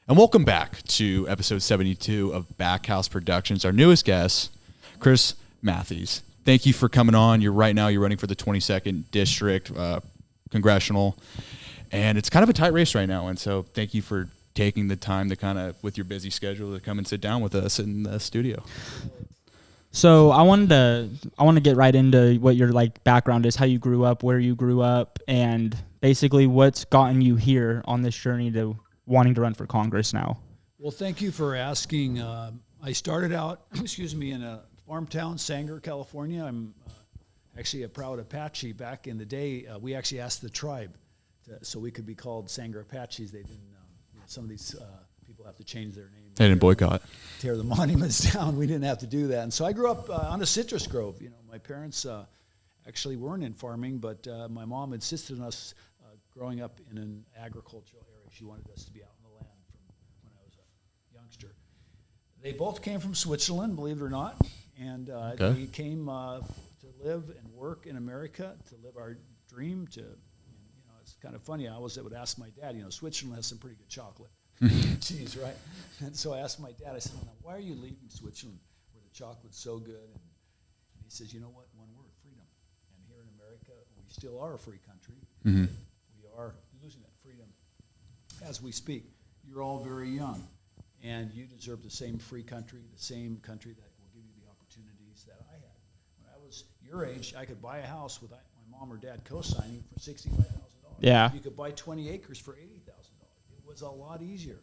And welcome back to episode 72 of Backhouse Productions. Our newest guest, Chris Mathys. Thank you for coming on. You're running for the 22nd District Congressional, and it's kind of a tight race right now. And so thank you for taking the time to kind of, with your busy schedule, to come and sit down with us in the studio. So I want to get right into what your background is, how you grew up, where you grew up, and basically what's gotten you here on this journey to wanting to run for Congress now. Well, thank you for asking. I started out, in a farm town, Sanger, California. I'm actually a proud Apache. Back in the day, we actually asked the tribe so we could be called Sanger Apaches. They didn't. Some of these people have to change their name. They didn't boycott. Tear the monuments down. We didn't have to do that. And so I grew up on a citrus grove. My parents actually weren't in farming, but my mom insisted on us growing up in an agricultural area. She wanted us to be out in the land from when I was a youngster. They both came from Switzerland, believe it or not, and we came to live and work in America, to live our dream. It's kind of funny. I always would ask my dad. Switzerland has some pretty good chocolate, cheese, right? And so I asked my dad. I said, "Why are you leaving Switzerland, where the chocolate's so good?" And he says, "You know what? One word: freedom." And here in America, we still are a free country. Mm-hmm. We are losing that freedom as we speak. You're all very young, and you deserve the same free country, the same country that will give you the opportunities that I had. When I was your age, I could buy a house without my mom or dad co-signing for $65,000. Yeah. You could buy 20 acres for $80,000. It was a lot easier.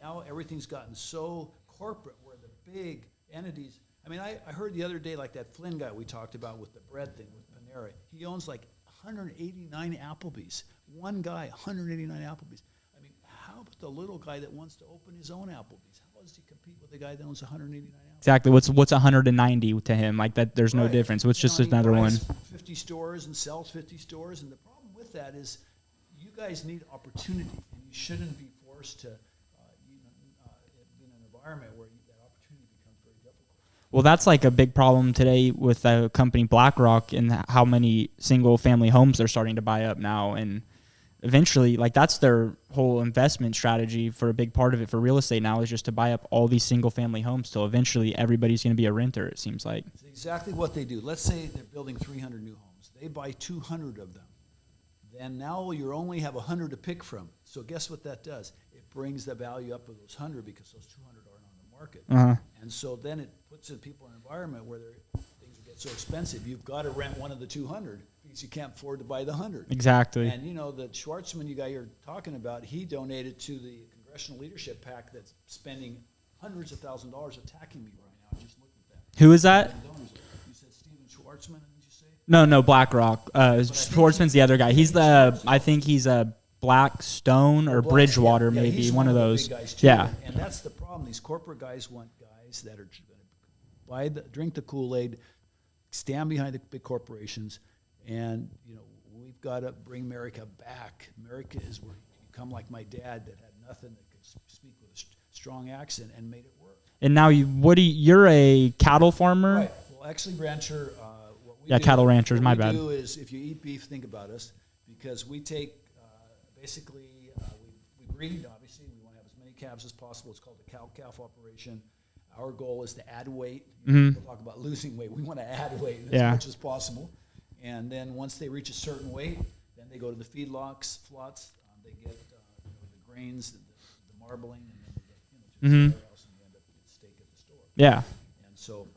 Now everything's gotten so corporate where the big entities, I heard the other day, that Flynn guy we talked about with the bread thing with Panera, he owns 189 Applebee's. One guy, 189 Applebee's. How about the little guy that wants to open his own Applebee's? How does he compete with the guy that owns 189 Applebee's? Exactly. What's 190 to him? That there's no difference. So it's just another one. 50 stores and sells 50 stores, and the problem with that is you guys need opportunity, and you shouldn't be forced to be in an environment where that opportunity becomes very difficult. Well, that's a big problem today with the company BlackRock and how many single-family homes they're starting to buy up now, and eventually, that's their whole investment strategy for a big part of it for real estate now is just to buy up all these single-family homes till eventually everybody's going to be a renter, it seems like. It's exactly what they do. Let's say they're building 300 new homes. They buy 200 of them. Then now you only have 100 to pick from. So guess what that does? It brings the value up of those 100 because those 200 aren't on the market. Uh-huh. And so then it puts people in an environment where things get so expensive. You've got to rent one of the 200 because you can't afford to buy the 100. Exactly. And the Schwartzman guy you're talking about, he donated to the Congressional Leadership PAC that's spending hundreds of thousands of dollars attacking me right now. Just look at that. Who is that? You said Steven Schwartzman, didn't you say? No, BlackRock. Schwartzman's the other guy. I think he's a Blackstone or Bridgewater, maybe he's one of the those. big guys too. Yeah. And that's the problem. These corporate guys want guys that are going to drink the Kool-Aid, stand behind the big corporations, and we've got to bring America back. America is where you come like my dad that had nothing that could speak with a strong accent and made it work. And now you're a cattle farmer? Right. Well, actually, rancher. Cattle ranchers. My bad. What we do is, if you eat beef, think about us, because we take we breed. Obviously, we want to have as many calves as possible. It's called a cow-calf operation. Our goal is to add weight. We'll talk about losing weight. We want to add weight as much as possible. And then once they reach a certain weight, then they go to the feedlots. They get the grains, the marbling, and then they get to the warehouse, and they end up with steak at the store. Yeah. And so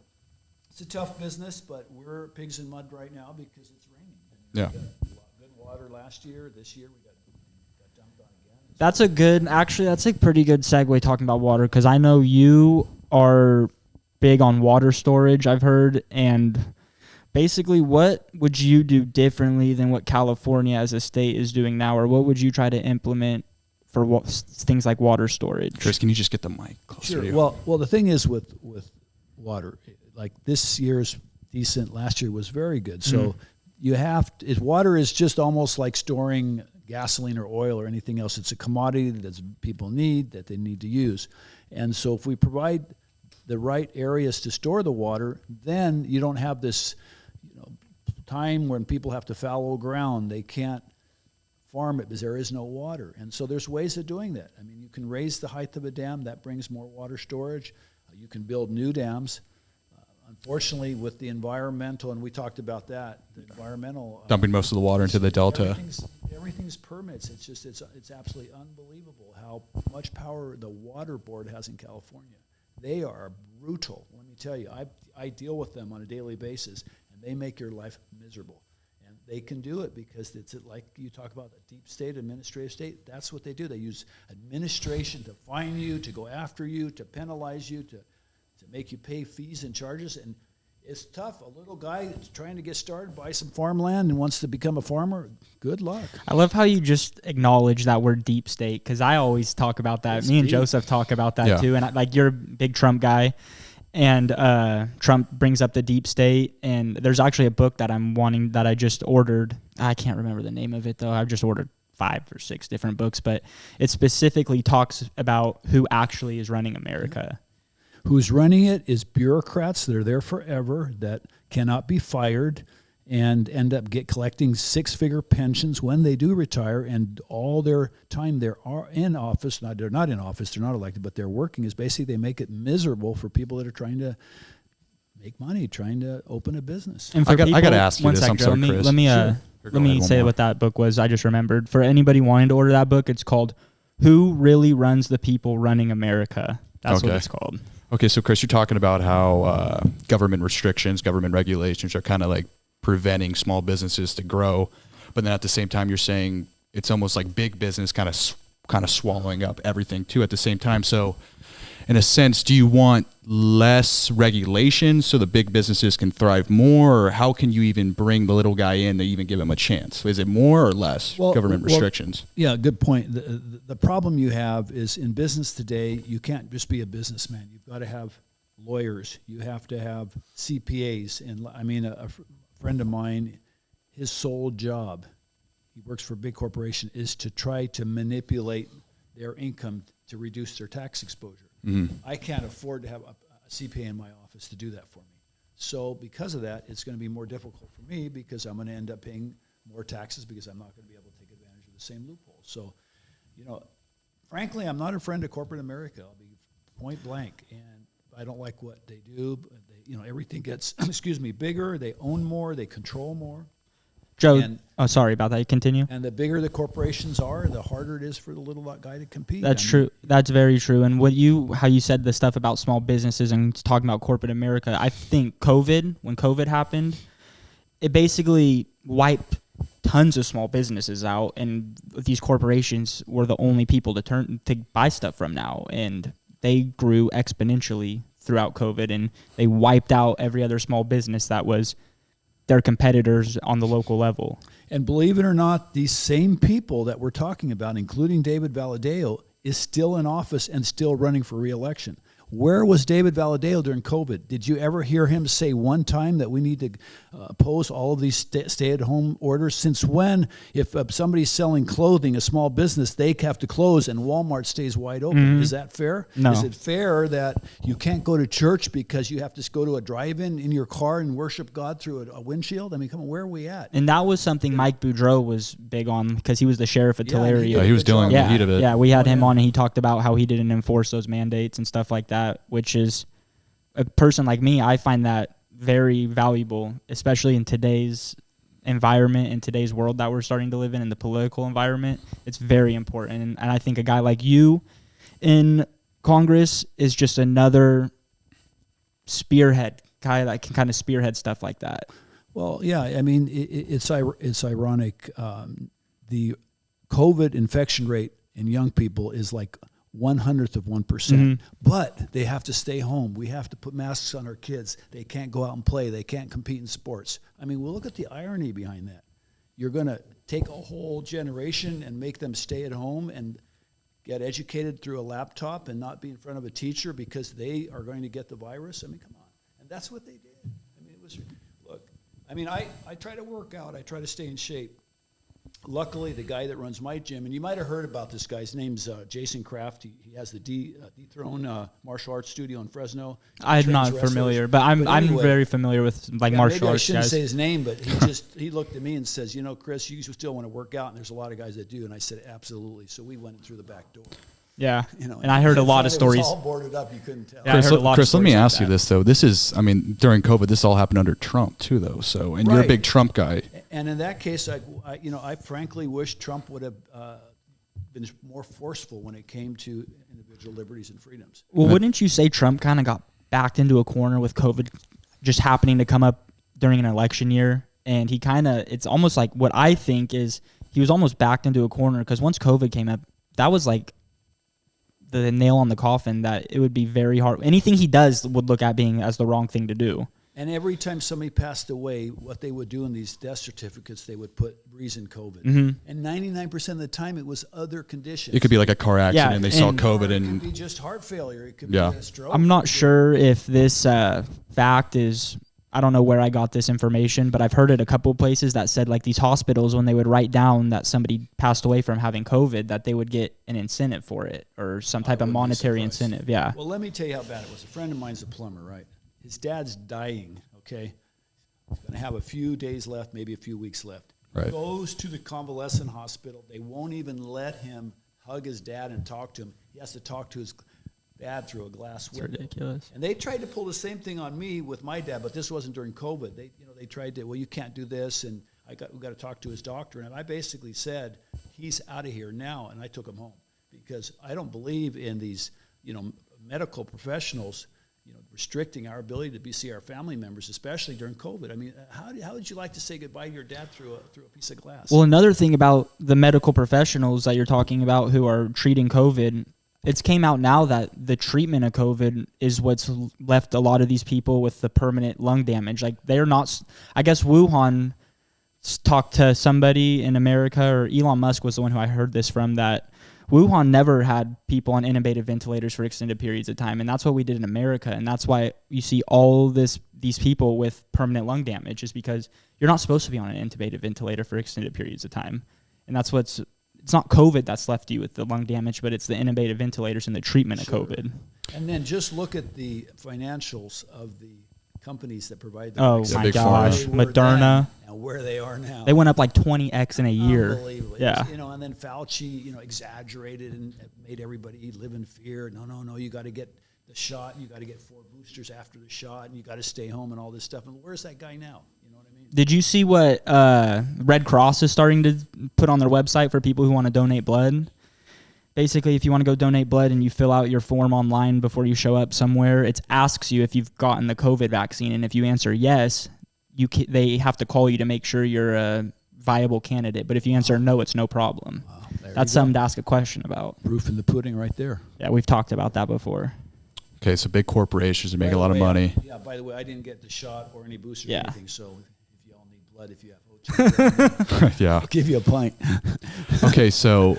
it's a tough business, but we're pigs in mud right now because it's raining. Yeah. We got good water last year. This year we got dumped on again. That's a pretty good segue talking about water, because I know you are big on water storage, I've heard, and basically what would you do differently than what California as a state is doing now, or what would you try to implement for things like water storage? Chris, can you just get the mic closer to you? Well, the thing is with water, this year's decent, last year was very good. So water is just almost like storing gasoline or oil or anything else. It's a commodity that people need, that they need to use. And so if we provide the right areas to store the water, then you don't have this time when people have to fallow ground. They can't farm it because there is no water. And so there's ways of doing that. I mean, you can raise the height of a dam, that brings more water storage. You can build new dams. Unfortunately, with the environmental, and we talked about that, the environmental Dumping most of the water into the delta. Everything's permits. It's just it's absolutely unbelievable how much power the water board has in California. They are brutal. Let me tell you, I deal with them on a daily basis, and they make your life miserable. And they can do it because it's like you talk about a deep state, administrative state. That's what they do. They use administration to fine you, to go after you, to penalize you, to make you pay fees and charges. And it's tough. A little guy that's trying to get started, buy some farmland and wants to become a farmer, good luck. I love how you just acknowledge that word deep state, because I always talk about that. It's Me and deep. Joseph talk about that too. And you're a big Trump guy, and Trump brings up the deep state. And there's actually a book that I just ordered. I can't remember the name of it though. I've just ordered 5 or 6 different books, but it specifically talks about who actually is running America. Who's running it is bureaucrats that are there forever, that cannot be fired, and end up collecting 6-figure pensions when they do retire, and all their time they're in office. They're not in office, they're not elected, but they're working is basically they make it miserable for people that are trying to make money, trying to open a business. And I got to ask you this. I'm sorry, Chris. Let me Sure. say what that book was. I just remembered. For anybody wanting to order that book, it's called "Who Really Runs the People Running America." That's what it's called. Okay, so Chris, you're talking about how government restrictions, government regulations are kind of like preventing small businesses to grow, but then at the same time, you're saying it's almost like big business kind of swallowing up everything too at the same time. So, in a sense, do you want less regulation so the big businesses can thrive more, or how can you even bring the little guy in to even give him a chance? Is it more or less government restrictions? Yeah, good point. The problem you have is in business today, you can't just be a businessman. You've got to have lawyers. You have to have CPAs. And I mean, a friend of mine, his sole job, he works for a big corporation, is to try to manipulate their income to reduce their tax exposure. Mm-hmm. I can't afford to have a CPA in my office to do that for me. So because of that, it's going to be more difficult for me because I'm going to end up paying more taxes because I'm not going to be able to take advantage of the same loopholes. So, frankly, I'm not a friend of corporate America. I'll be point blank. And I don't like what they do. Everything gets, bigger. They own more. They control more. Joe, sorry about that. You continue. And the bigger the corporations are, the harder it is for the little guy to compete. That's true. That's very true. And how you said the stuff about small businesses and talking about corporate America, I think when COVID happened, it basically wiped tons of small businesses out, and these corporations were the only people to buy stuff from now, and they grew exponentially throughout COVID, and they wiped out every other small business that was their competitors on the local level. And believe it or not, these same people that we're talking about, including David Valadao, is still in office and still running for re-election. Where was David Valadao during COVID? Did you ever hear him say one time that we need to oppose all of these stay-at-home orders? Since when, if somebody's selling clothing, a small business, they have to close and Walmart stays wide open? Mm-hmm. Is that fair? No. Is it fair that you can't go to church because you have to go to a drive-in in your car and worship God through a windshield? I mean, come on, where are we at? And that was something Mike Boudreau was big on because he was the sheriff of Tulare. He was dealing with the heat of it. Yeah, we had him on, and he talked about how he didn't enforce those mandates and stuff like that. Which is, a person like me, I find that very valuable, especially in today's environment, in today's world that we're starting to live in the political environment. It's very important. And I think a guy like you in Congress is just another spearhead guy that can kind of spearhead stuff like that. Well, yeah, I mean, it's ironic. The COVID infection rate in young people is like 1/100 of 1%, mm-hmm. But they have to stay home. We have to put masks on our kids. They can't go out and play. They can't compete in sports. I mean, well, look at the irony behind that. You're going to take a whole generation and make them stay at home and get educated through a laptop and not be in front of a teacher because they are going to get the virus. I mean, come on. And that's what they did. I mean, I try to work out. I try to stay in shape. Luckily, the guy that runs my gym, and you might have heard about this guy, his name's Jason Kraft. He has the Dethrone martial arts studio in Fresno. I'm not familiar, but I'm very familiar with martial arts guys. I shouldn't say his name, but he looked at me and says, Chris, you still want to work out, and there's a lot of guys that do. And I said, absolutely. So we went through the back door. Yeah. You know, and I heard a lot of It stories. was all boarded up. You couldn't tell. Yeah, I heard a lot of Chris, let me stories like ask you that. this though. This is, I mean, during COVID, this all happened under Trump too, though. So, and you're a Right. big Trump guy. And in that case, I frankly wish Trump would have been more forceful when it came to individual liberties and freedoms. Well, wouldn't you say Trump kind of got backed into a corner with COVID just happening to come up during an election year? And he kind of, it's almost like what I think is he was almost backed into a corner because once COVID came up, that was like the nail on the coffin that it would be very hard. Anything he does would look at being as the wrong thing to do. And every time somebody passed away, what they would do in these death certificates, they would put reason COVID. Mm-hmm. And 99% of the time, it was other conditions. It could be like a car accident. Yeah, They saw and- COVID It and could be just heart failure. It could Yeah. be a stroke. I'm not sure if this fact is, I don't know where I got this information, but I've heard it a couple of places that said like these hospitals, when they would write down that somebody passed away from having COVID, that they would get an incentive for it or some type of wouldn't be monetary surprised. incentive. Yeah. Well, let me tell you how bad it was. A friend of mine's a plumber, right? His dad's dying, okay? He's going to have a few days left, maybe a few weeks left. Right. Goes to the convalescent hospital. They won't even let him hug his dad and talk to him. He has to talk to his dad through a glass It's window. ridiculous. And they tried to pull the same thing on me with my dad, but this wasn't during COVID. They tried to, well, you can't do this, and we got to talk to his doctor. And I basically said, he's out of here now, and I took him home because I don't believe in these, medical professionals, restricting our ability to see our family members, especially during COVID. I mean, how would you like to say goodbye to your dad through a piece of glass? Well, another thing about the medical professionals that you're talking about who are treating COVID, it's came out now that the treatment of COVID is what's left a lot of these people with the permanent lung damage. Like they're not, I guess Wuhan talked to somebody in America, or Elon Musk was the one who I heard this from, that Wuhan never had people on intubated ventilators for extended periods of time, and that's what we did in America, and that's why you see all these people with permanent lung damage, is because you're not supposed to be on an intubated ventilator for extended periods of time, and that's what's. It's not COVID that's left you with the lung damage, but it's the intubated ventilators and the treatment of COVID. And then just look at the financials of the companies that provide the Oh vaccine. my big gosh, They were Moderna. then and where they are now. They went up like 20x in a year. Unbelievable. Yeah. And then Fauci, exaggerated and made everybody live in fear. No, you got to get the shot. You got to get 4 boosters after the shot, and you got to stay home and all this stuff. And where's that guy now? You know what I mean? Did you see what Red Cross is starting to put on their website for people who want to donate blood? Basically, if you want to go donate blood and you fill out your form online before you show up somewhere, it asks you if you've gotten the COVID vaccine, and if you answer yes, they have to call you to make sure you're a viable candidate. But if you answer no, it's no problem. Wow, there That's you go. something to ask a question about. Proof in the pudding right there. Yeah, we've talked about that before. okay, so big corporations are By making a the lot of way, money. Yeah, by the way, I didn't get the shot or any booster Yeah. or anything, so if you all need blood, if you have O2, Yeah. I'll give you a pint. Okay, so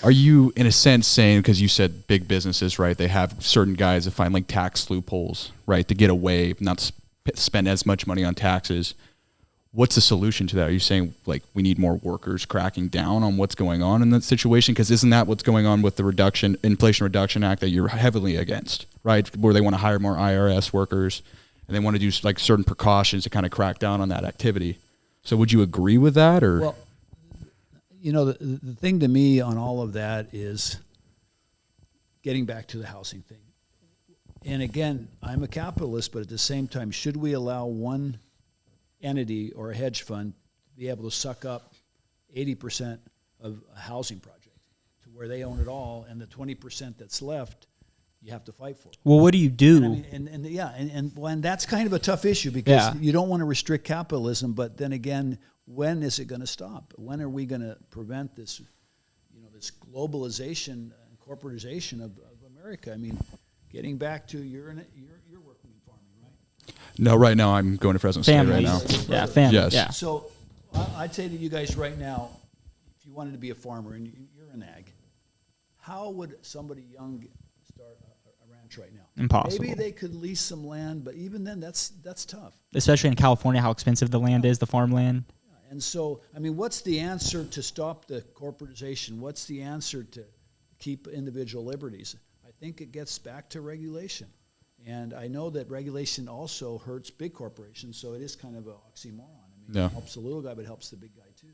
are you, in a sense, saying, because you said big businesses, right, they have certain guys that find like tax loopholes, right, to get away, not spend as much money on taxes. What's the solution to that? Are you saying like we need more workers cracking down on what's going on in that situation? Because isn't that what's going on with the Inflation Reduction Act that you're heavily against, right? Where they want to hire more IRS workers and they want to do like certain precautions to kind of crack down on that activity. So would you agree with that, or? Well, the thing to me on all of that is getting back to the housing thing. And again, I'm a capitalist, but at the same time, should we allow one entity or a hedge fund to be able to suck up 80% of a housing project to where they own it all, and the 20% that's left, you have to fight for? Well, what do you do? And that's kind of a tough issue because you don't want to restrict capitalism, but then again, when is it going to stop? When are we going to prevent this, this globalization and corporatization of America? I mean, getting back to you're working in farming, right? No, right now I'm going to Fresno State right now. Yeah, family. Yes. Yeah. So I'd say to you guys right now, if you wanted to be a farmer and you're an ag, how would somebody young start a ranch right now? Impossible. Maybe they could lease some land, but even then, that's tough. Especially in California, how expensive the land is, the farmland. And so, I mean, what's the answer to stop the corporatization? What's the answer to keep individual liberties? I think it gets back to regulation. And I know that regulation also hurts big corporations, so it is kind of an oxymoron. I mean, Yeah. it helps the little guy, but it helps the big guy too.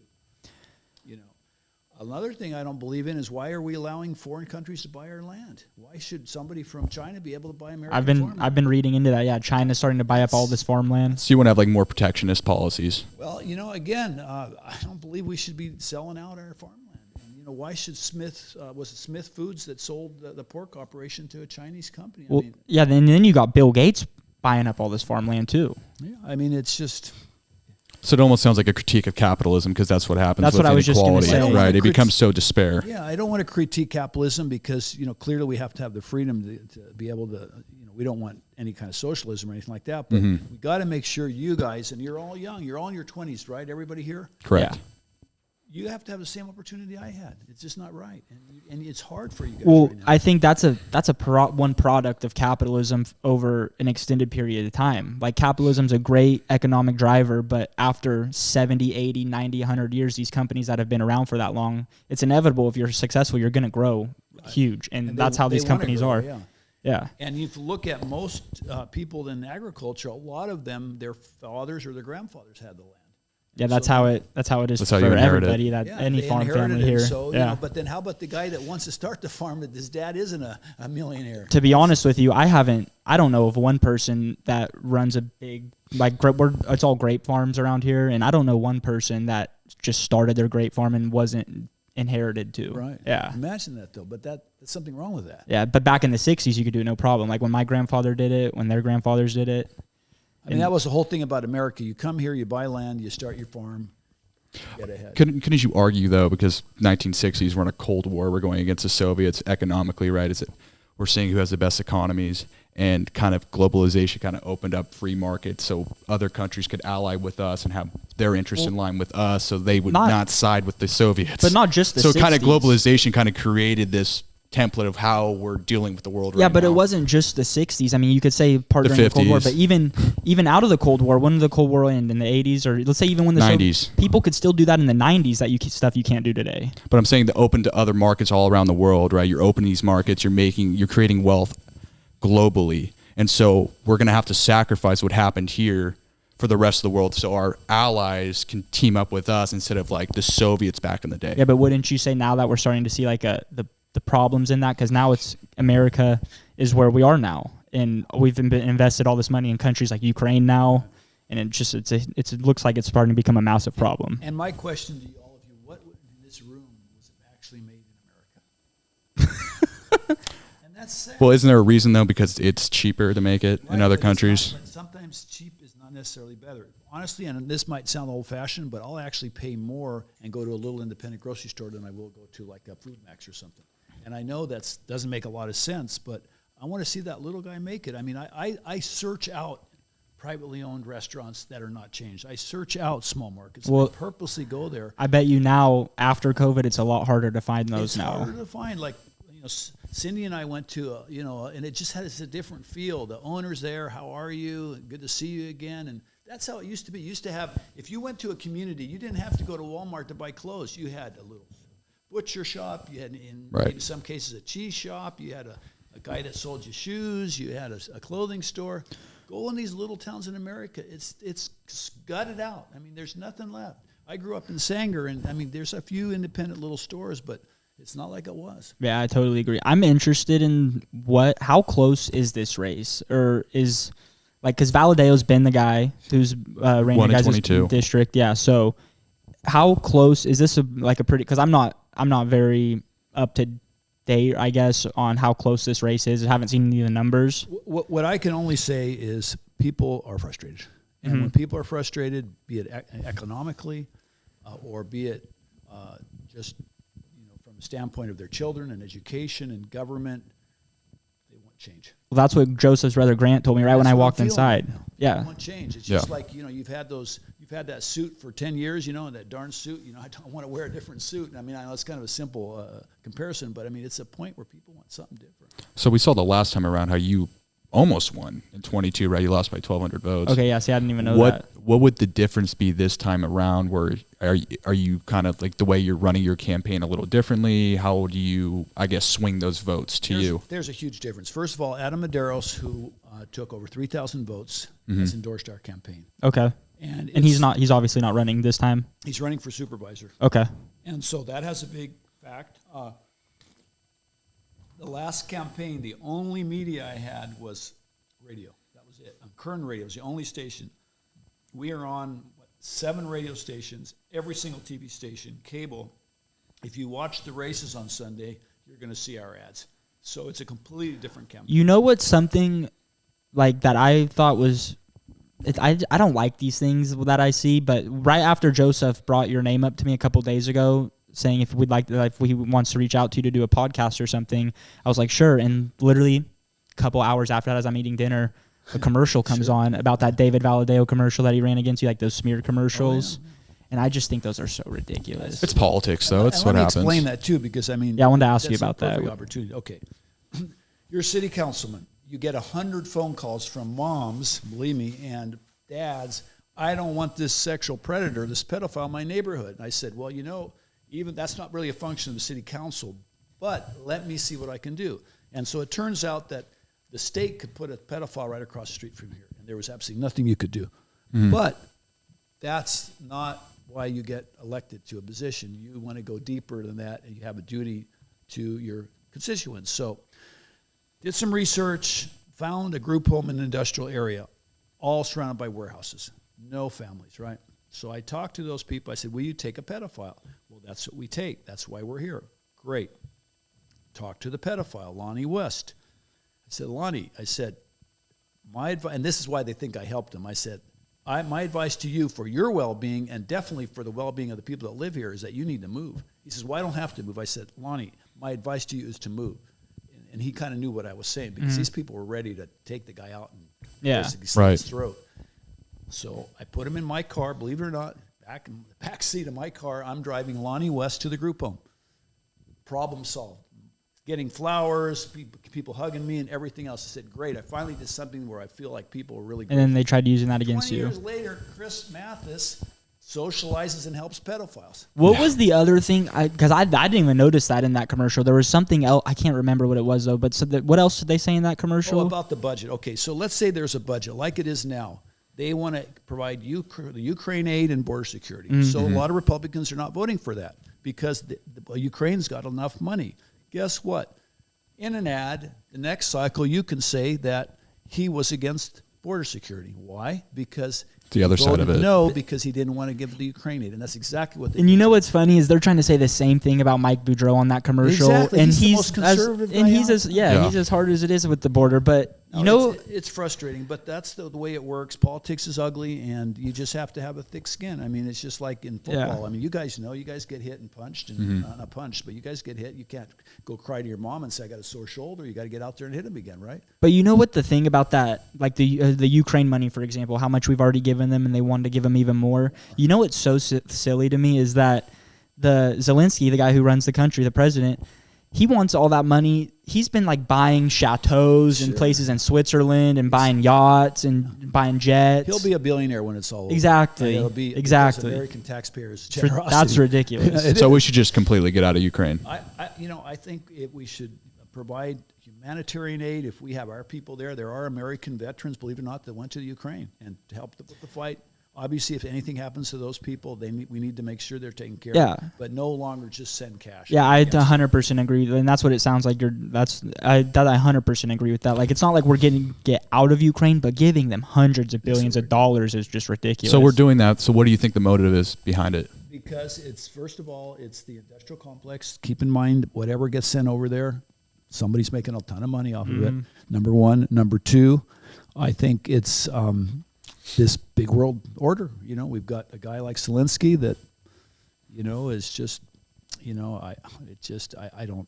Another thing I don't believe in is why are we allowing foreign countries to buy our land? Why should somebody from China be able to buy American farmland? I've been reading into that. Yeah, China's starting to buy up all this farmland. So you want to have like more protectionist policies? Well, again, I don't believe we should be selling out our farmland. And, why should was it Smith Foods that sold the pork operation to a Chinese company? Then you got Bill Gates buying up all this farmland too. Yeah, I mean, it's just. So it almost sounds like a critique of capitalism because that's what happens. That's with what I was just going to inequality, say. right? It becomes so despair. Yeah, I don't want to critique capitalism because clearly we have to have the freedom to be able to. We don't want any kind of socialism or anything like that. But we got to make sure you guys, and you're all young, you're all in your 20s, right? Everybody here. Correct. Yeah. You have to have the same opportunity I had. It's just not right, and it's hard for you guys. Well, right now. I think that's one product of capitalism over an extended period of time. Like capitalism's a great economic driver, but after 70, 80, 90, 100 years, these companies that have been around for that long, it's inevitable if you're successful, you're going to grow huge, and that's how these companies are. Yeah. Yeah. And if you look at most people in agriculture, a lot of them, their fathers or their grandfathers had the land. Yeah, that's how it is how you for inherit everybody. it. That any they farm inherited family it, here. So, but then how about the guy that wants to start the farm that his dad isn't a millionaire? To be honest with you, I don't know of one person that runs a big it's all grape farms around here, and I don't know one person that just started their grape farm and wasn't inherited to. Right. Yeah. Imagine that though, but that's something wrong with that. Yeah, but back in the 60s, you could do it no problem. Like when my grandfather did it, when their grandfathers did it. I mean, that was the whole thing about America. You come here, you buy land, you start your farm. Get ahead. Couldn't you argue though, because 1960s we're in a Cold War, we're going against the Soviets economically, right? We're seeing who has the best economies, and kind of globalization kind of opened up free markets, so other countries could ally with us and have their interests in line with us, so they would not side with the Soviets. But not just the 60s. So kind of globalization kind of created this template of how we're dealing with the world right now. Yeah, but it wasn't just the 60s. I mean, you could say part The during the Cold War, 50s. but even out of the Cold War, when did the Cold War end? In the 80s, or let's say even when the 90s. People could still do that in the 90s, stuff you can't do today. But I'm saying the open to other markets all around the world, right? You're opening these markets, you're creating wealth globally. And so we're going to have to sacrifice what happened here for the rest of the world so our allies can team up with us instead of like the Soviets back in the day. Yeah, but wouldn't you say now that we're starting to see like the problems in that? Because now it's America is where we are now, and we've invested all this money in countries like Ukraine now, and it looks like it's starting to become a massive problem. And my question to all of you, what in this room was actually made in America? And that's sad. Well, isn't there a reason though? Because it's cheaper to make it in other but countries. but sometimes cheap is not necessarily better. Honestly, and this might sound old-fashioned, but I'll actually pay more and go to a little independent grocery store than I will go to like a Food Max or something. And I know that doesn't make a lot of sense, but I want to see that little guy make it. I mean, I search out privately owned restaurants that are not changed. I search out small markets. Well, I purposely go there. I bet you now, after COVID, it's a lot harder to find those It's now. harder to find. Like, Cindy and I went to, and it just has a different feel. The owner's there. How are you? Good to see you again. And that's how it used to be. You used to have, if you went to a community, you didn't have to go to Walmart to buy clothes. You had a little butcher shop. You had, in some cases, a cheese shop. You had a guy that sold you shoes. You had a clothing store. Go in these little towns in America. It's gutted out. I mean, there's nothing left. I grew up in Sanger, and I mean, there's a few independent little stores, but it's not like it was. Yeah, I totally agree. I'm interested in how close is this race, or is because Valadeo's been the guy who's ran the guys' district. Yeah, so how close is this? A pretty, because I'm not very up to date, I guess, on how close this race is. I haven't seen any of the numbers. What I can only say is people are frustrated, and when people are frustrated, be it economically, or be it just from the standpoint of their children and education and government, they want change. Well, that's what Joseph's brother Grant told me when I walked inside. Right, yeah, they want change. It's just like you've had that suit for 10 years, and that darn suit. I don't want to wear a different suit. I mean, I know it's kind of a simple comparison, but I mean, it's a point where people want something different. So we saw the last time around how you almost won in 22, right? You lost by 1,200 votes. Okay, yeah. See, I didn't even know that. What would the difference be this time around? Where are you kind of like the way you're running your campaign a little differently? How do you, I guess, swing those votes to you? There's a huge difference. First of all, Adam Medeiros, who took over 3,000 votes, has endorsed our campaign. Okay. And he's obviously not running this time. He's running for supervisor. Okay. And so that has a big fact. The last campaign, the only media I had was radio. That was it. Kern Radio was the only station. We are on 7 radio stations, every single TV station, cable. If you watch the races on Sunday, you're going to see our ads. So it's a completely different campaign. You know what's something like that I thought was, I don't like these things that I see, but right after Joseph brought your name up to me a couple days ago, saying if he wants to reach out to you to do a podcast or something, I was like, sure. And literally a couple hours after that, as I'm eating dinner, a commercial comes on about that David Valadeo commercial that he ran against you, like those smear commercials. Oh, yeah. And I just think those are so ridiculous. It's politics, though. It's what happens. Let me explain that, too, because, I mean... Yeah, I wanted to ask you about that. Opportunity. Okay. You're a city councilman. You get 100 phone calls from moms, believe me, and dads, I don't want this sexual predator, this pedophile in my neighborhood. And I said, well, even that's not really a function of the city council, but let me see what I can do. And so it turns out that the state could put a pedophile right across the street from here, and there was absolutely nothing you could do. Mm. But that's not why you get elected to a position. You want to go deeper than that, and you have a duty to your constituents. So did some research, found a group home in an industrial area, all surrounded by warehouses, no families, right? So I talked to those people. I said, will you take a pedophile? Well, that's what we take. That's why we're here. Great. Talked to the pedophile, Lonnie West. I said, Lonnie, my advice, and this is why they think I helped him. I said, my advice to you for your well-being and definitely for the well-being of the people that live here is that you need to move. He says, well, I don't have to move. I said, Lonnie, my advice to you is to move. And he kind of knew what I was saying because these people were ready to take the guy out and basically slit his throat. So I put him in my car, believe it or not, back in the back seat of my car. I'm driving Lonnie West to the group home. Problem solved. Getting flowers, people hugging me and everything else. I said, great, I finally did something where I feel like people were really grateful. And then they tried using that against 20 you. 20 years later, Chris Mathys socializes and helps pedophiles. What was the other thing? Because I didn't even notice that in that commercial. There was something else. I can't remember what it was, though. But what else did they say in that commercial? Oh, about the budget. Okay, so let's say there's a budget like it is now. They want to provide the Ukraine aid and border security. Mm-hmm. So a lot of Republicans are not voting for that because Ukraine's got enough money. Guess what? In an ad, the next cycle, you can say that he was against border security. Why? Because the other side of it. No, because he didn't want to give the Ukraine aid, and that's exactly what they. And you know what's funny is they're trying to say the same thing about Mike Boudreau on that commercial. Exactly. And he's the most conservative guy he's as hard as it is with the border. But it's frustrating. But that's the way it works. Politics is ugly, and you just have to have a thick skin. I mean, it's just like in football. Yeah. I mean, you guys get hit and punched, and not punched, but you guys get hit. You can't go cry to your mom and say, "I got a sore shoulder." You got to get out there and hit him again, right? But you know what the thing about that, like the Ukraine money, for example, how much we've already given them, and they wanted to give them even more. You know what's so silly to me is that the Zelensky, the guy who runs the country, the president, he wants all that money. He's been like buying chateaus and places in Switzerland and buying yachts and buying jets. He'll be a billionaire when it's all over. Exactly. It'll be exactly American taxpayers' generosity. That's ridiculous. So we should just completely get out of Ukraine. I think we should provide humanitarian aid. If we have our people there are American veterans, believe it or not, that went to the Ukraine and to help with the fight. Obviously, if anything happens to those people, we need to make sure they're taken care of. But no longer just send cash. Yeah, I 100% agree, and that's what it sounds like. I 100% agree with that. Like, it's not like we're get out of Ukraine, but giving them hundreds of billions of dollars is just ridiculous. So we're doing that. So what do you think the motive is behind it? Because first of all, it's the industrial complex. Keep in mind, whatever gets sent over there, somebody's making a ton of money off of it. Number one. Number two, I think it's this big world order. We've got a guy like Zelensky that, is just, I don't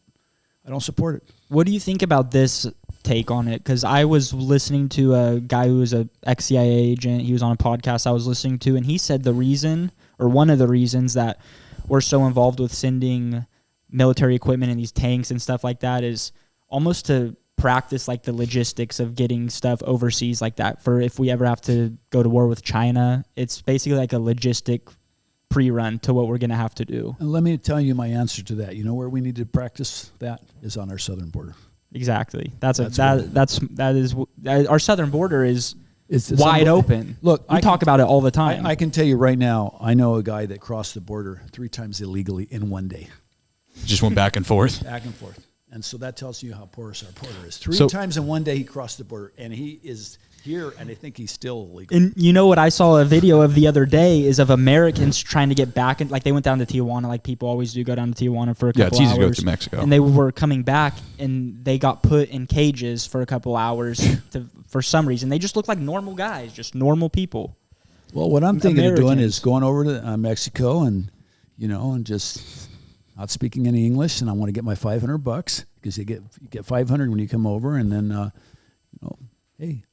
support it. What do you think about this take on it? Because I was listening to a guy who was a ex-CIA agent. He was on a podcast I was listening to, and he said one of the reasons that we're so involved with sending military equipment and these tanks and stuff like that is almost to practice like the logistics of getting stuff overseas like that for if we ever have to go to war with China. It's basically like a logistic pre-run to what we're going to have to do. And let me tell you my answer to that. You know where we need to practice that is on our southern border. Exactly. Our southern border is It's wide open. Look, we talk about it all the time. I can tell you right now, I know a guy that crossed the border 3 times illegally in one day. Just went back and forth. Back and forth. And so that tells you how porous our border is. 3 times in one day he crossed the border, and he is here, and I think he's still illegal. And you know what I saw a video of the other day is of Americans trying to get back, and like they went down to Tijuana, like people always do, go down to Tijuana for a couple hours. Yeah, it's easy to go to Mexico. And they were coming back, and they got put in cages for a couple hours for some reason. They just look like normal guys, just normal people. Well, what I'm thinking of doing is going over to Mexico and just not speaking any English, and I want to get my $500 because you get $500 when you come over, and then hey.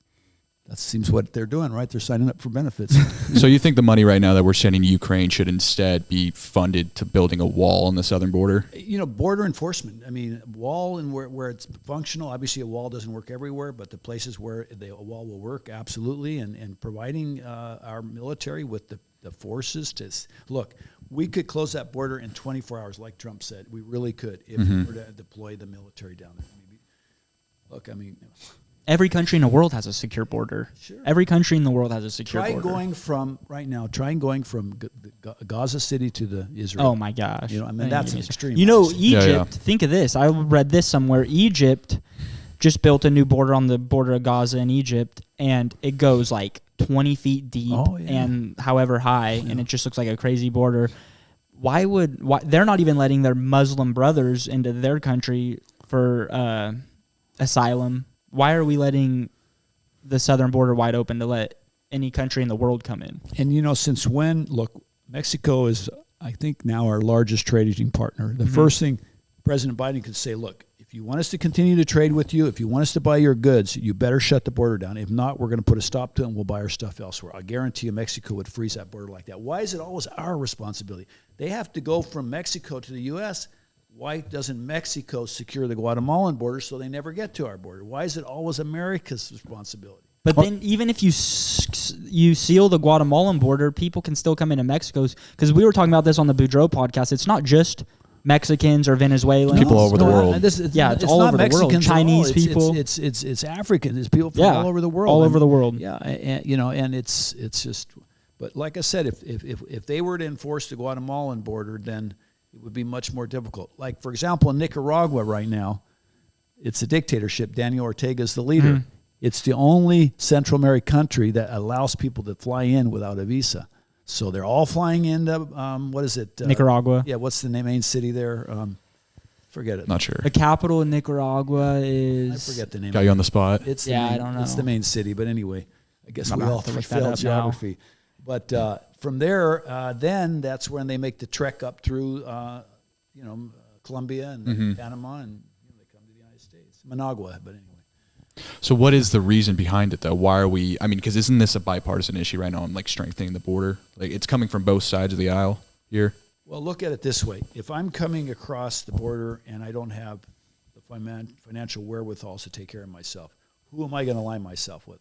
That seems what they're doing, right? They're signing up for benefits. So you think the money right now that we're sending to Ukraine should instead be funded to building a wall on the southern border? Border enforcement. I mean, wall and where it's functional. Obviously, a wall doesn't work everywhere, but the places where a wall will work, absolutely. And providing our military with the forces to look. We could close that border in 24 hours, like Trump said. We really could if we were to deploy the military down there. Look, I mean. Every country in the world has a secure border. Sure. Every country in the world has a secure border. Try going from Gaza City to the Israel. Oh my gosh. That's an extreme. Egypt, think of this. I read this somewhere. Egypt just built a new border on the border of Gaza and Egypt, and it goes like 20 feet deep and however high, and it just looks like a crazy border. Why they're not even letting their Muslim brothers into their country for asylum? Why are we letting the southern border wide open to let any country in the world come in? And since when? Look, Mexico is, I think, now our largest trading partner. The first thing President Biden could say, look, if you want us to continue to trade with you, if you want us to buy your goods, you better shut the border down. If not, we're going to put a stop to it and we'll buy our stuff elsewhere. I guarantee you Mexico would freeze that border like that. Why is it always our responsibility? They have to go from Mexico to the U.S., why doesn't Mexico secure the Guatemalan border so they never get to our border? Why is it always America's responsibility? But then even if you seal the Guatemalan border, people can still come into Mexico's. Because we were talking about this on the Boudreaux podcast. It's not just Mexicans or Venezuelans. People all over the world. It's all over the world. Chinese people. It's Africans. It's people from all over the world. All over the world. Yeah, and it's just. But like I said, if they were to enforce the Guatemalan border, then it would be much more difficult. Like, for example, in Nicaragua right now, it's a dictatorship. Daniel Ortega is the leader. It's the only Central American country that allows people to fly in without a visa. So they're all flying into, what is it? Nicaragua. Yeah, what's the main city there? Forget it. Not sure. The capital in Nicaragua is... I forget the name. Got you on the spot. I don't know. It's the main city, but anyway, I guess we all look failed geography. Now. But from there, then that's when they make the trek up through, Colombia and Panama, and they come to the United States. Managua, but anyway. So what is the reason behind it, though? Why are we? I mean, because isn't this a bipartisan issue right now? I'm like strengthening the border. Like it's coming from both sides of the aisle here. Well, look at it this way: if I'm coming across the border and I don't have the financial wherewithal to take care of myself, who am I going to align myself with?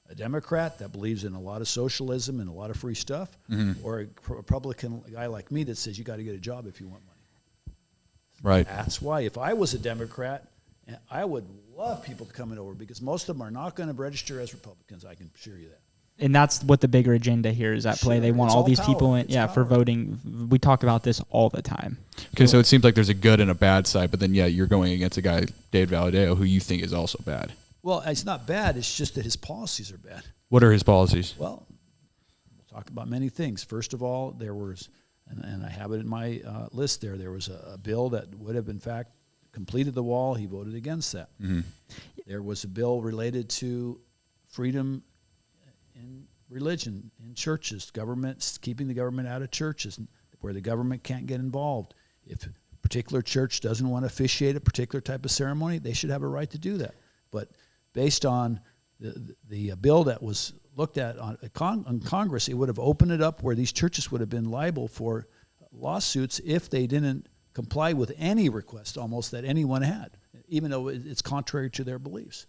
A Democrat that believes in a lot of socialism and a lot of free stuff, or a Republican guy like me that says you got to get a job if you want money. Right. That's why if I was a Democrat, I would love people to come in over because most of them are not going to register as Republicans. I can assure you that. And that's what the bigger agenda here is at play. They want all these people in, for voting. We talk about this all the time. Okay, so it seems like there's a good and a bad side, but then you're going against a guy, Dave Valadao, who you think is also bad. Well, it's not bad. It's just that his policies are bad. What are his policies? Well, we'll talk about many things. First of all, there was, and I have it in my list there was a bill that would have, in fact, completed the wall. He voted against that. There was a bill related to freedom in religion, in churches, keeping the government out of churches, where the government can't get involved. If a particular church doesn't want to officiate a particular type of ceremony, they should have a right to do that. But based on the bill that was looked at on Congress, it would have opened it up where these churches would have been liable for lawsuits if they didn't comply with any request almost that anyone had, even though it's contrary to their beliefs.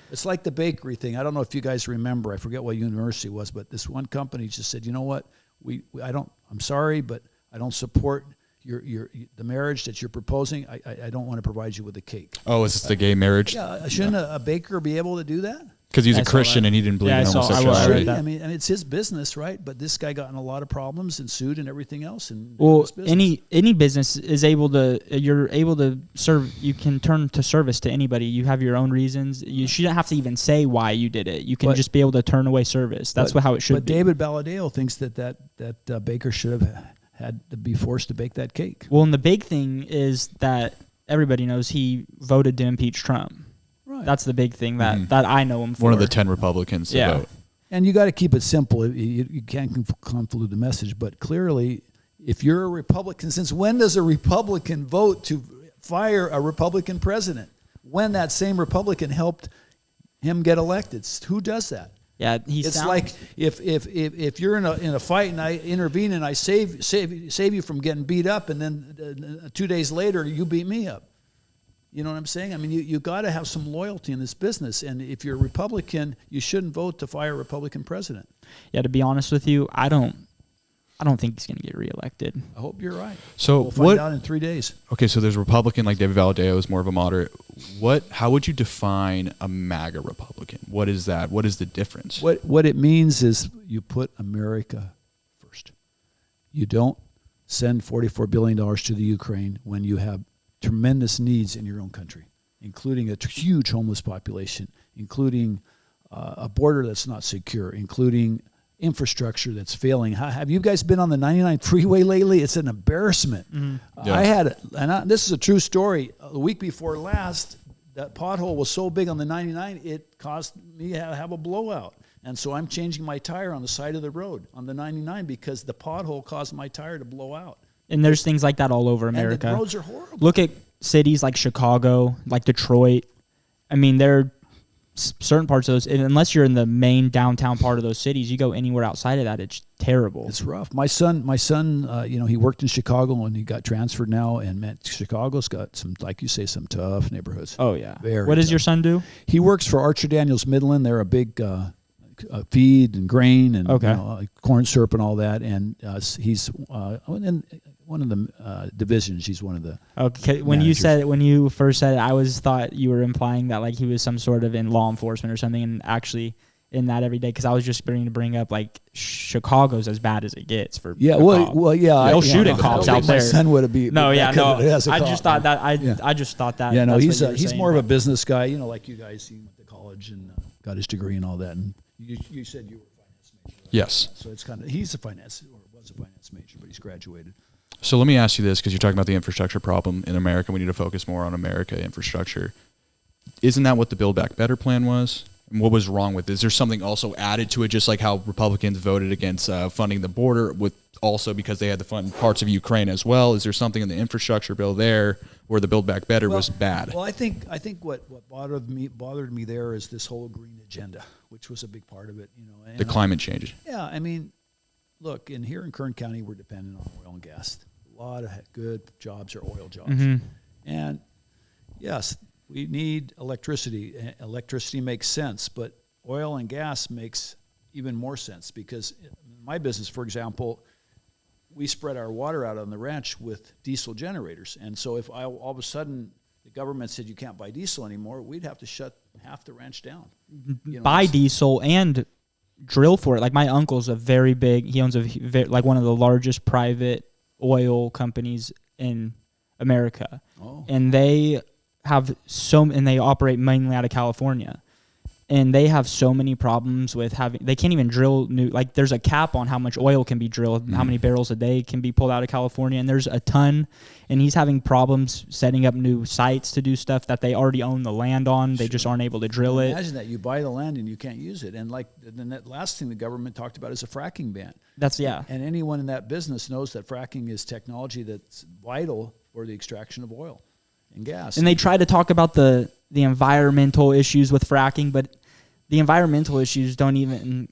It's like the bakery thing. I don't know if you guys remember. I forget what university it was, but this one company just said, you know what? I'm sorry, but I don't support the marriage that you're proposing. I don't want to provide you with a cake. Oh, is this the gay marriage? Yeah, shouldn't a baker be able to do that? Because he's I a saw Christian that. and he didn't believe Yeah, in I saw- I homosexuality. read that. I mean, and it's his business, right? But this guy got in a lot of problems and sued and everything else. And Well, any business is able to. You're able to serve. You can turn to service to anybody. You have your own reasons. You shouldn't have to even say why you did it. You can But- just be able to turn away service. That's how it should But be. David Balladeo thinks that baker should have had to be forced to bake that cake. Well, and the big thing is that everybody knows he voted to impeach Trump. Right. That's the big thing that I know him for. One of the 10 Republicans to Yeah. vote. And you got to keep it simple. You can't convolute the message. But clearly, if you're a Republican, since when does a Republican vote to fire a Republican president? When that same Republican helped him get elected? Who does that? Yeah, It's like if you're in a fight and I intervene and I save you from getting beat up, and then 2 days later you beat me up. You know what I'm saying? I mean, you got to have some loyalty in this business, and if you're a Republican, you shouldn't vote to fire a Republican president. Yeah, to be honest with you, I don't think he's going to get reelected. I hope you're right. So We'll find out in 3 days. Okay, so there's a Republican like David Valadeo is more of a moderate. How would you define a MAGA Republican? What is that? What is the difference? What it means is you put America first. You don't send $44 billion to the Ukraine when you have tremendous needs in your own country, including a huge homeless population, including a border that's not secure, including infrastructure that's failing. Have you guys been on the 99 freeway lately? It's an embarrassment. Mm-hmm. Yeah. This is a true story. The week before last, that pothole was so big on the 99, it caused me to have a blowout. And so I'm changing my tire on the side of the road on the 99 because the pothole caused my tire to blow out. And there's things like that all over America. And the roads are horrible. Look at cities like Chicago, like Detroit. I mean, there are certain parts of those, and unless you're in the main downtown part of those cities, you go anywhere outside of that, it's terrible. It's rough. My son, he worked in Chicago and he got transferred now, and man, Chicago's got some, like you say, some tough neighborhoods. Oh yeah. Very What does tough. your son do? He works for Archer Daniels Midland. They're a big feed and grain and Okay. corn syrup and all that. And he's in one of the divisions. He's one of the Okay, managers. when you first said it, I thought you were implying that like he was some sort of in law enforcement or something, and actually in that every day, because I was just going to bring up like Chicago's as bad as it gets for Yeah, a well, cop. well, yeah. They'll I shoot at don't cops think out there. My son would have been. No, yeah, no. as a I cop. just thought that Yeah. I just thought that. Yeah, no, that's he's what you were he's saying, more of a but- business guy, like you guys. He went to college and got his degree and all that. And you said you were a finance major. Right? Yes. So it's kind of he's a finance or was a finance major, but he's graduated. So let me ask you this, because you're talking about the infrastructure problem in America. We need to focus more on America infrastructure. Isn't that what the Build Back Better plan was? And what was wrong with it? Is there something also added to it, just like how Republicans voted against funding the border, with also because they had to fund parts of Ukraine as well? Is there something in the infrastructure bill there where the Build Back Better was bad? Well, I think what bothered me there is this whole green agenda, which was a big part of it. And The climate change. Yeah, I mean, look, here in Kern County, we're dependent on oil and gas. A lot of good jobs are oil jobs. Mm-hmm. And yes, we need electricity. Electricity makes sense, but oil and gas makes even more sense because in my business, for example, we spread our water out on the ranch with diesel generators. And so if all of a sudden the government said you can't buy diesel anymore, we'd have to shut half the ranch down. Buy diesel and drill for it. Like my uncle's he owns like one of the largest private oil companies in America. Oh. And they they operate mainly out of California. And they have so many problems with they can't even drill there's a cap on how much oil can be drilled, how many barrels a day can be pulled out of California, and there's a ton. And he's having problems setting up new sites to do stuff that they already own the land on. They just aren't able to drill it. Imagine that. You buy the land and you can't use it. And then that last thing the government talked about is a fracking ban. And anyone in that business knows that fracking is technology that's vital for the extraction of oil and gas. And they try to talk about the environmental issues with fracking, but the environmental issues don't even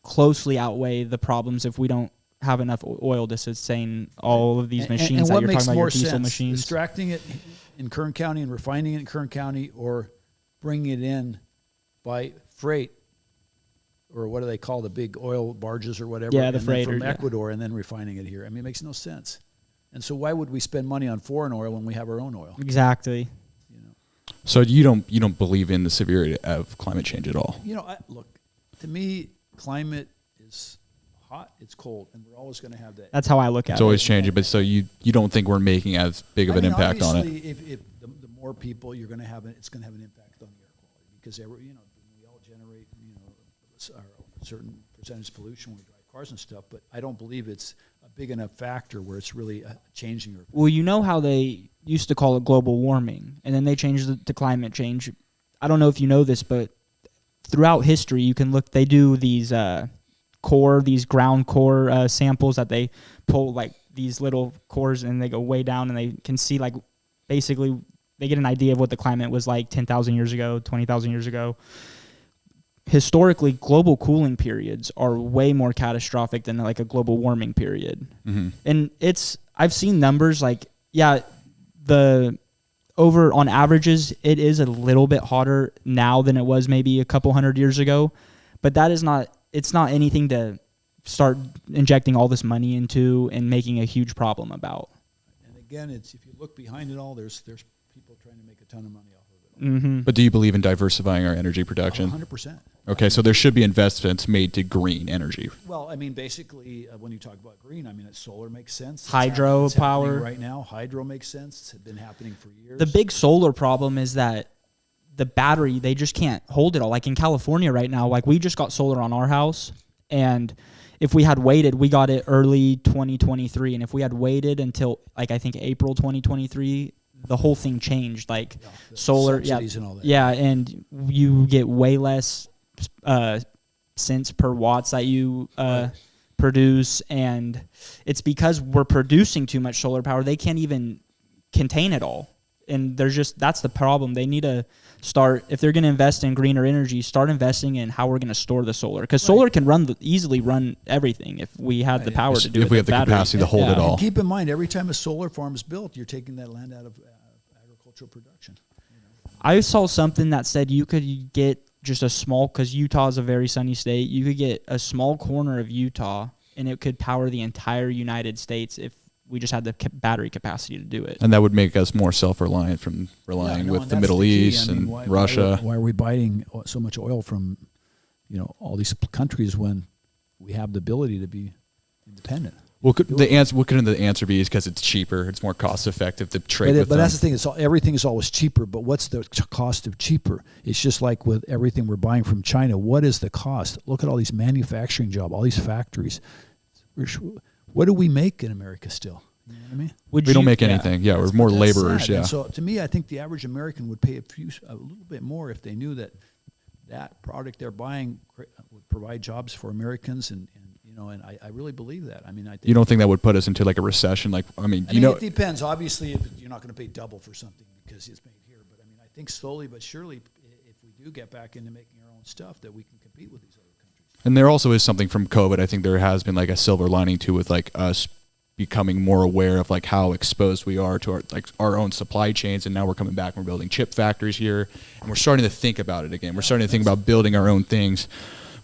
closely outweigh the problems if we don't have enough oil to sustain all of these machines and that what you're makes talking about, more your diesel sense, machines. extracting it in Kern County and refining it in Kern County, or bringing it in by freight, or what do they call the big oil barges or whatever? Yeah, the and then from freighters, Ecuador, and then refining it here. I mean, it makes no sense. And so why would we spend money on foreign oil when we have our own oil? Exactly. So you don't believe in the severity of climate change at all? Look, to me, climate is hot, it's cold, and we're always going to have that. That's how I look at it. It's always changing, but so you don't think we're making as big of an impact on it? Obviously, if the more people you're going to have, it's going to have an impact on the air quality because we all generate a certain percentage of pollution when we drive cars and stuff. But I don't believe it's a big enough factor where it's really changing. Well, you know how they used to call it global warming, and then they changed it to climate change. I don't know if you know this, but throughout history, you can look. They do these these ground core samples that they pull like these little cores, and they go way down, and they can see like basically they get an idea of what the climate was like 10,000 years ago, 20,000 years ago. Historically, global cooling periods are way more catastrophic than like a global warming period. Mm-hmm. And I've seen numbers like, on averages, it is a little bit hotter now than it was maybe a couple hundred years ago, but it's not anything to start injecting all this money into and making a huge problem about. And again, if you look behind it all, there's people trying to make a ton of money off of it. Mm-hmm. But do you believe in diversifying our energy production? 100%. Okay, so there should be investments made to green energy. Well, I mean, basically, when you talk about green, I mean, solar makes sense. Hydro power. Right now, hydro makes sense. It's been happening for years. The big solar problem is that the battery, they just can't hold it all. Like in California right now, like we just got solar on our house, and if we had waited, we got it early 2023, and if we had waited until like I think April 2023, the whole thing changed. Like solar, subsidies and all that. Yeah, and you get way less cents per watts that you produce, and it's because we're producing too much solar power. They can't even contain it all, and that's the problem. They need to start, if they're going to invest in greener energy, start investing in how we're going to store the solar, because solar can easily run everything if we had the power to do it. If we have the capacity to hold it all. And keep in mind, every time a solar farm is built, you're taking that land out of agricultural production. I saw something that said you could get just a small, because Utah is a very sunny state, you could get a small corner of Utah and it could power the entire United States if we just had the battery capacity to do it. And that would make us more self-reliant from relying with the Middle East and Russia. Why are we buying so much oil from, all these countries when we have the ability to be independent? What could the answer be? Is because it's cheaper, it's more cost effective to trade with them. But that's the thing. Everything is always cheaper. But what's the cost of cheaper? It's just like with everything we're buying from China. What is the cost? Look at all these manufacturing jobs, all these factories. What do we make in America still? You know what I mean? We don't make anything. Yeah, we're more laborers. Sad. Yeah. And so to me, I think the average American would pay a little bit more if they knew that product they're buying would provide jobs for Americans and I really believe that. I mean, I think you don't think that would put us into like a recession? It depends. Obviously, you're not going to pay double for something because it's made here. But I mean, I think slowly but surely, if we do get back into making our own stuff, that we can compete with these other countries. And there also is something from COVID. I think there has been like a silver lining too, with like us becoming more aware of like how exposed we are to our own supply chains. And now we're coming back and we're building chip factories here, and we're starting to think about it again. We're starting to think about building our own things.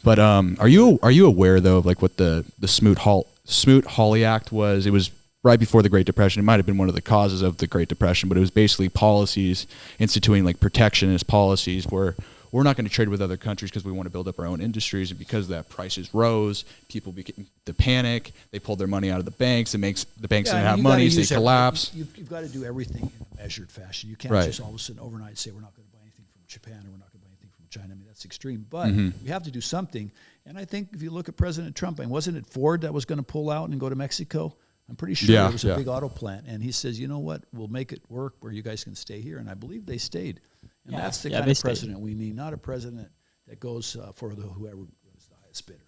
But are you aware though of like what the Smoot-Hawley Act was? It was right before the Great Depression. It might have been one of the causes of the Great Depression, but it was basically policies instituting like protectionist policies where we're not going to trade with other countries because we want to build up our own industries, and because of that, prices rose. People became the panic. They pulled their money out of the banks. The banks didn't have money, so they collapsed. You've got to do everything in a measured fashion. You can't just all of a sudden overnight say we're not going to buy anything from Japan or we're not going to buy anything from China. I mean, that's extreme. But we have to do something. And I think if you look at President Trump, and wasn't it Ford that was going to pull out and go to Mexico? I'm pretty sure there was a big auto plant. And he says, you know what, we'll make it work where you guys can stay here. And I believe they stayed. And that's the kind of president we need, not a president that goes for whoever is the highest bidder.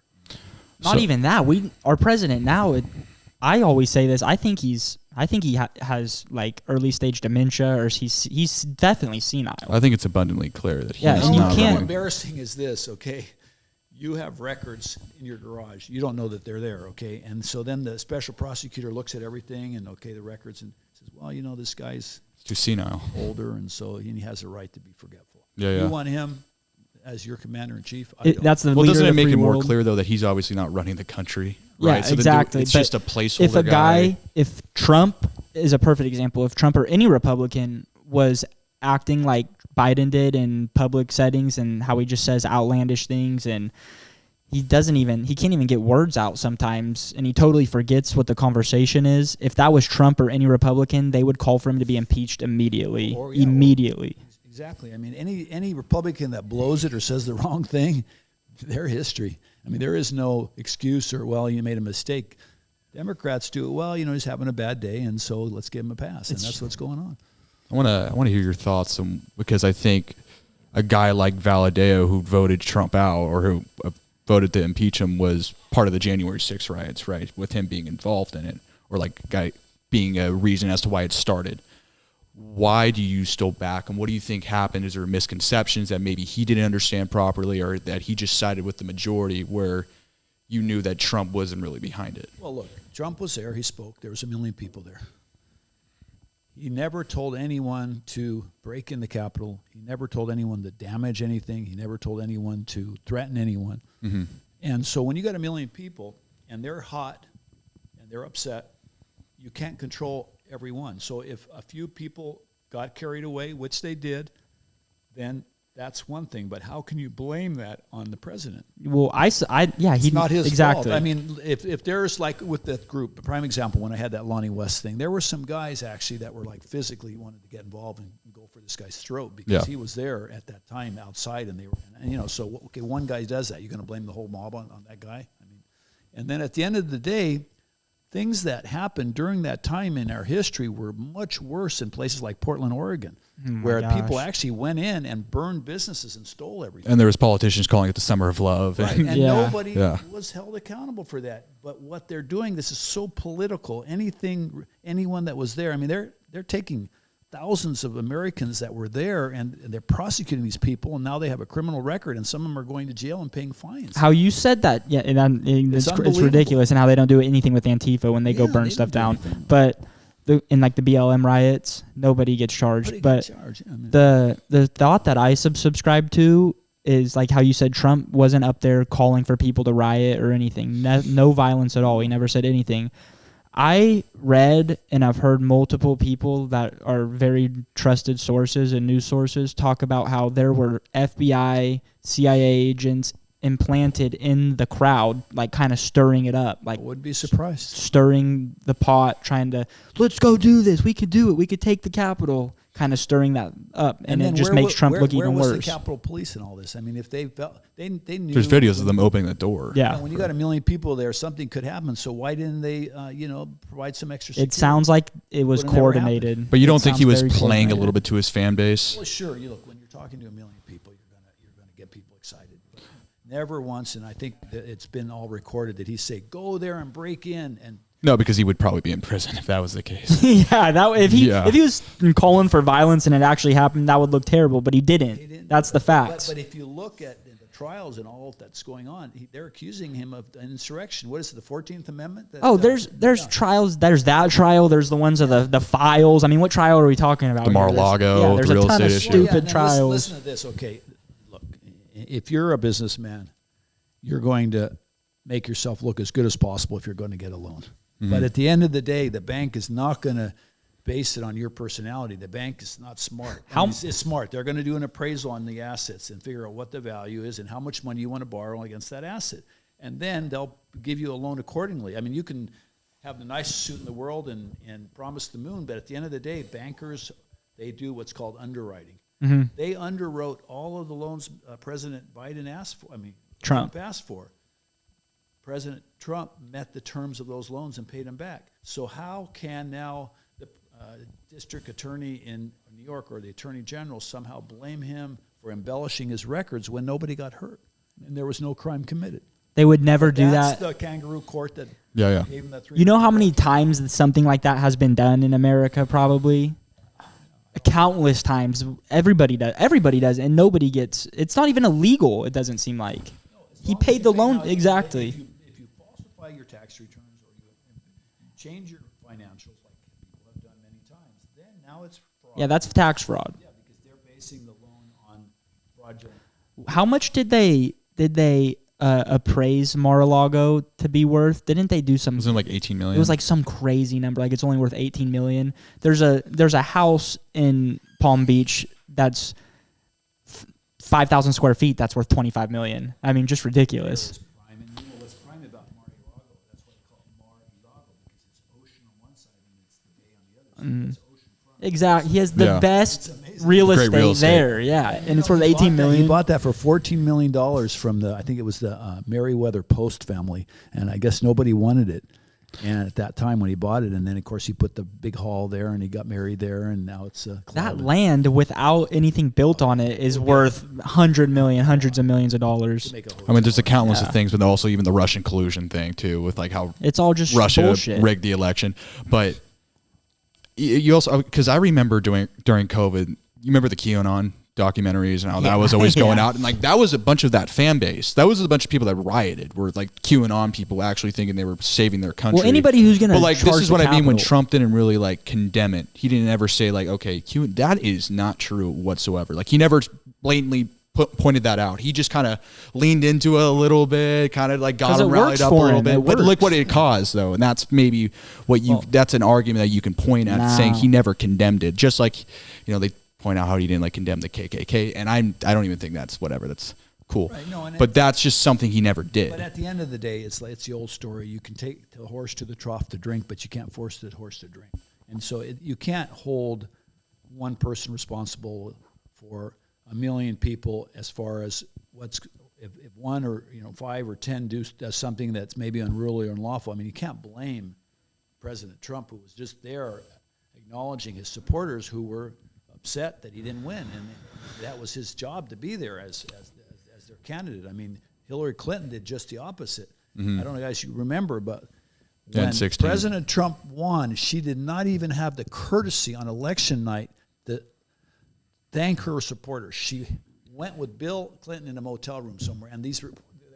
Not even that. Our president now, I always say this, I think he has like early stage dementia, or he's definitely senile. I think it's abundantly clear that he's and you not can't. How embarrassing is this, okay? You have records in your garage. You don't know that they're there, okay? And so then the special prosecutor looks at everything and, the records, and says, well, this guy's too senile, older, and so he has a right to be forgetful. Yeah. You want him as your commander-in-chief? That's the well, leader doesn't of it the make free it more world? clear, though, that he's obviously not running the country? Right? Yeah, So exactly. It's just a placeholder If Trump is a perfect example, if Trump or any Republican was acting like Biden did in public settings and how he just says outlandish things, and he can't even get words out sometimes, and he totally forgets what the conversation is. If that was Trump or any Republican, they would call for him to be impeached immediately. Immediately. Exactly. I mean, any Republican that blows it or says the wrong thing, their history. I mean, there is no excuse or, well, you made a mistake. Democrats do it, well, he's having a bad day, and so let's give him a pass, and that's what's going on. I want to hear your thoughts because I think a guy like Valadeo, who voted Trump out or who voted to impeach him, was part of the January 6th riots, right? With him being involved in it, or like guy being a reason as to why it started. Why do you still back him? What do you think happened? Is there misconceptions that maybe he didn't understand properly, or that he just sided with the majority where you knew that Trump wasn't really behind it? Well, look, Trump was there. He spoke. There was 1 million people there. He never told anyone to break in the Capitol. He never told anyone to damage anything. He never told anyone to threaten anyone. Mm-hmm. And so when you got 1 million people and they're hot and they're upset, you can't control everyone. So if a few people got carried away, which they did, then that's one thing. But how can you blame that on the president? Well, it's not his fault. I mean, if there's like with that group, a prime example, when I had that Lonnie West thing, there were some guys actually that were like physically wanted to get involved and go for this guy's throat because he was there at that time outside, and they were, and so okay, one guy does that, you're going to blame the whole mob on that guy? I mean, and then at the end of the day, things that happened during that time in our history were much worse in places like Portland, Oregon, where people actually went in and burned businesses and stole everything. And there was politicians calling it the Summer of Love. Right. And nobody was held accountable for that. But what they're doing, this is so political. Anyone that was there, I mean, they're taking thousands of Americans that were there, and they're prosecuting these people, and now they have a criminal record, and some of them are going to jail and paying fines. How you said that, it's ridiculous, and how they don't do anything with Antifa when they go burn stuff down. But in like the BLM riots, nobody gets charged. The thought that I subscribe to is like how you said Trump wasn't up there calling for people to riot or anything. No violence at all. He never said anything. I read and I've heard multiple people that are very trusted sources and news sources talk about how there were FBI, CIA agents implanted in the crowd, like kind of stirring it up. Like, I wouldn't be surprised. Stirring the pot, trying to, let's go do this. We could do it. We could take the Capitol. Kind of stirring that up, and it just makes Trump look even worse. Where was the Capitol Police and all this? I mean, if they felt, they knew. There's videos of them opening the door. Yeah. When you got 1 million people there, something could happen. So why didn't they, provide some extra security? It sounds like it was coordinated. But you don't think he was playing a little bit to his fan base? Well, sure. You look, when you're talking to 1 million people, you're gonna get people excited. But never once, and I think that it's been all recorded, that he say, "Go there and break in." And no, because he would probably be in prison if that was the case. If he was calling for violence and it actually happened, that would look terrible. But he didn't. That's the facts. But if you look at the trials and all that's going on, they're accusing him of an insurrection. What is it, the 14th Amendment? There's trials. There's that trial. There's the ones of the files. I mean, what trial are we talking about? The Mar-a-Lago, there's the real a ton estate of issue. stupid trials. Listen to this. Okay, look, if you're a businessman, you're going to make yourself look as good as possible if you're going to get a loan. But at the end of the day, the bank is not going to base it on your personality. The bank is not smart. It's smart. They're going to do an appraisal on the assets and figure out what the value is and how much money you want to borrow against that asset. And then they'll give you a loan accordingly. I mean, you can have the nicest suit in the world and promise the moon, but at the end of the day, bankers, they do what's called underwriting. Mm-hmm. They underwrote all of the loans President Biden asked for. Trump asked for. President Trump met the terms of those loans and paid them back. So how can now the district attorney in New York or the attorney general somehow blame him for embellishing his records when nobody got hurt and there was no crime committed? They would never do that. That's the kangaroo court that gave him that 3. You know how many times something like that has been done in America? Probably countless times. Everybody does, and nobody gets. It's not even illegal. It doesn't seem like. He paid the loan exactly. If you falsify your tax returns or you change your financials like people have done many times, then now it's fraud. Yeah, that's tax fraud. Yeah, because they're basing the loan on fraudulent. How much did they appraise Mar-a-Lago to be worth? Didn't they do some? Was it like 18 million? It was like some crazy number. Like it's only worth 18 million. There's a house in Palm Beach that's 5,000 square feet that's worth $25 million. I mean, just ridiculous. Prime, and you know what's prime about Mar-a-Lago? That's why they call it Mar-a-Lago, because it's ocean on one side and it's the bay on the other. So it's oceanfront. Exactly. He has the Yeah. best Great real estate. there. Yeah, and it's worth $18 million. He bought that for $14 million from the, I think it was the Meriwether Post family, and I guess nobody wanted it. And at that time when he bought it, and then of course he put the big hall there, and he got married there, and now it's That land without anything built on it is worth $100 million, hundreds of millions of dollars. I mean, there's a countless of things, but also even the Russian collusion thing too, with like how It's all just Russia bullshit. rigged the election. But you also, because I remember during COVID, you remember the QAnon documentaries and how that was always going out, and like that was a bunch of that fan base. That was a bunch of people that rioted, were like QAnon people actually thinking they were saving their country. Well, anybody who's gonna, but like this is what I mean when Capitol. Trump didn't really like condemn it. He didn't ever say like, okay, that is not true whatsoever. Like he never blatantly pointed that out. He just kind of leaned into it a little bit, kind of like got him rallied up a little bit. But look what it caused, though, and that's maybe what you. That's an argument that you can point at, saying he never condemned it. Just like, you know, they point out how he didn't like condemn the KKK, and I don't even think that's whatever. That's cool. Right, no, but that's just something he never did. But at the end of the day, it's the old story. You can take the horse to the trough to drink, but you can't force the horse to drink. And so you can't hold one person responsible for a million people as far as if one or 5 or 10 does something that's maybe unruly or unlawful. I mean, you can't blame President Trump, who was just there acknowledging his supporters who were upset that he didn't win, and that was his job to be there as their candidate. I mean, Hillary Clinton did just the opposite. Mm-hmm. I don't know, guys, you remember, but when 16. President Trump won, she did not even have the courtesy on election night to thank her supporters. She went with Bill Clinton in a motel room somewhere, and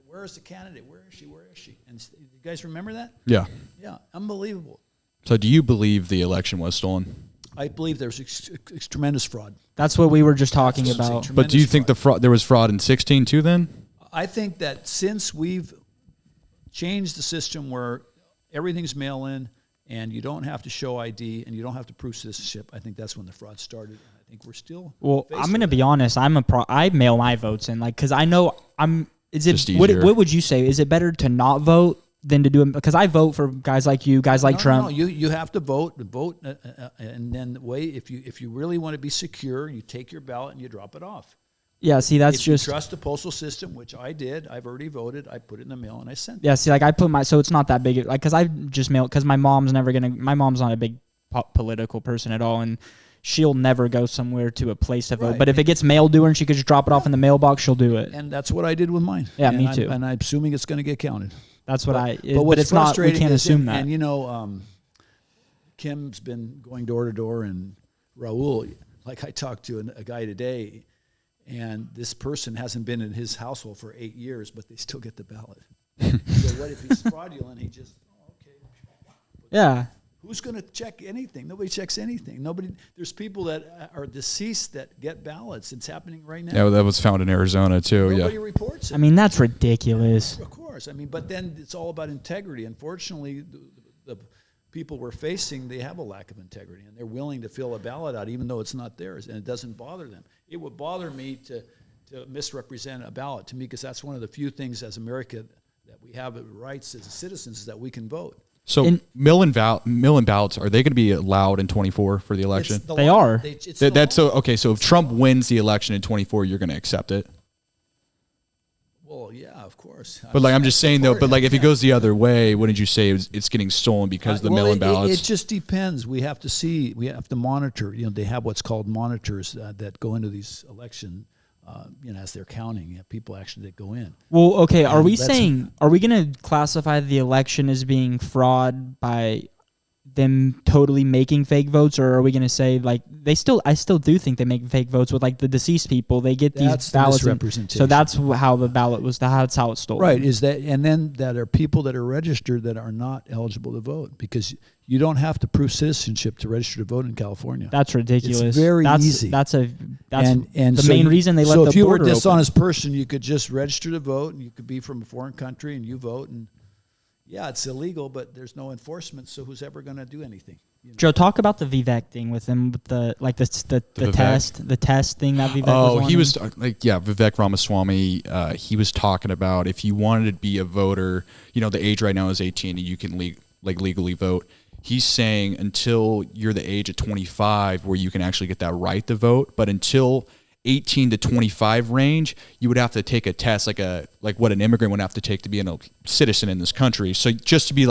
where is the candidate? Where is she? Where is she? And you guys remember that? Yeah. Yeah, unbelievable. So do you believe the election was stolen? I believe there's tremendous fraud. That's what we were just talking about. But do you think there was fraud in 16 too then? I think that since we've changed the system where everything's mail-in and you don't have to show ID and you don't have to prove citizenship, I think that's when the fraud started. And I think we're still. Well, I'm going to be honest. I mail my votes in, like, because I know Is it what would you say? Is it better to not vote than to do it? Because I vote for guys like you, guys like Trump. No, you have to vote, and then wait. If you really want to be secure, you take your ballot and you drop it off. Yeah, see, that's if just. You trust the postal system, which I did. I've already voted. I put it in the mail and I sent it. Yeah, see, like I put so it's not that big. Like, because I just mail, because my mom's not a big political person at all, and she'll never go somewhere to a place to vote. Right. But if it gets mailed to her and she could just drop it off in the mailbox, she'll do it. And that's what I did with mine. Yeah, me too. And I'm assuming it's going to get counted. That's what but it's not. We can't assume that. And Kim's been going door to door, and Raul, like I talked to a guy today, and this person hasn't been in his household for 8 years, but they still get the ballot. So what if he's fraudulent? He just okay. Yeah. Who's going to check anything? Nobody checks anything. There's people that are deceased that get ballots. It's happening right now. Yeah, that was found in Arizona too. Nobody reports it. I mean, that's ridiculous. Of course. I mean, but then it's all about integrity. Unfortunately, the people we're facing, they have a lack of integrity, and they're willing to fill a ballot out even though it's not theirs, and it doesn't bother them. It would bother me to misrepresent a ballot to me, because that's one of the few things as America that we have rights as citizens, is that we can vote. So mail-in ballots, are they going to be allowed in 24 for the election? They are. Okay. So if Trump wins the election in 24, you're going to accept it. Well, yeah, of course. But I'm just saying though. But if it goes the other way, wouldn't you say it's getting stolen because of the mail-in ballots? It just depends. We have to see. We have to monitor. They have what's called monitors that go into these election. As they're counting, people actually that go in. Well, okay. Are we going to classify the election as being fraud by them totally making fake votes, or are we going to say I still do think they make fake votes with the deceased people? They get these ballots, misrepresentation. So that's how the ballot was. That's how it's stolen. Right. Is that, and then that are people that are registered that are not eligible to vote, because you don't have to prove citizenship to register to vote in California. That's ridiculous. It's very easy. That's the so main reason they let the border open. So if you were a dishonest person, you could just register to vote, and you could be from a foreign country and you vote, and yeah, it's illegal, but there's no enforcement. So who's ever going to do anything? Joe, talk about the Vivek thing with him, with the test thing that Vivek was on. He was Vivek Ramaswamy. He was talking about if you wanted to be a voter, the age right now is 18 and you can legally vote. He's saying until you're the age of 25 where you can actually get that right to vote, but until 18 to 25 range, you would have to take a test like what an immigrant would have to take to be a citizen in this country. So just to be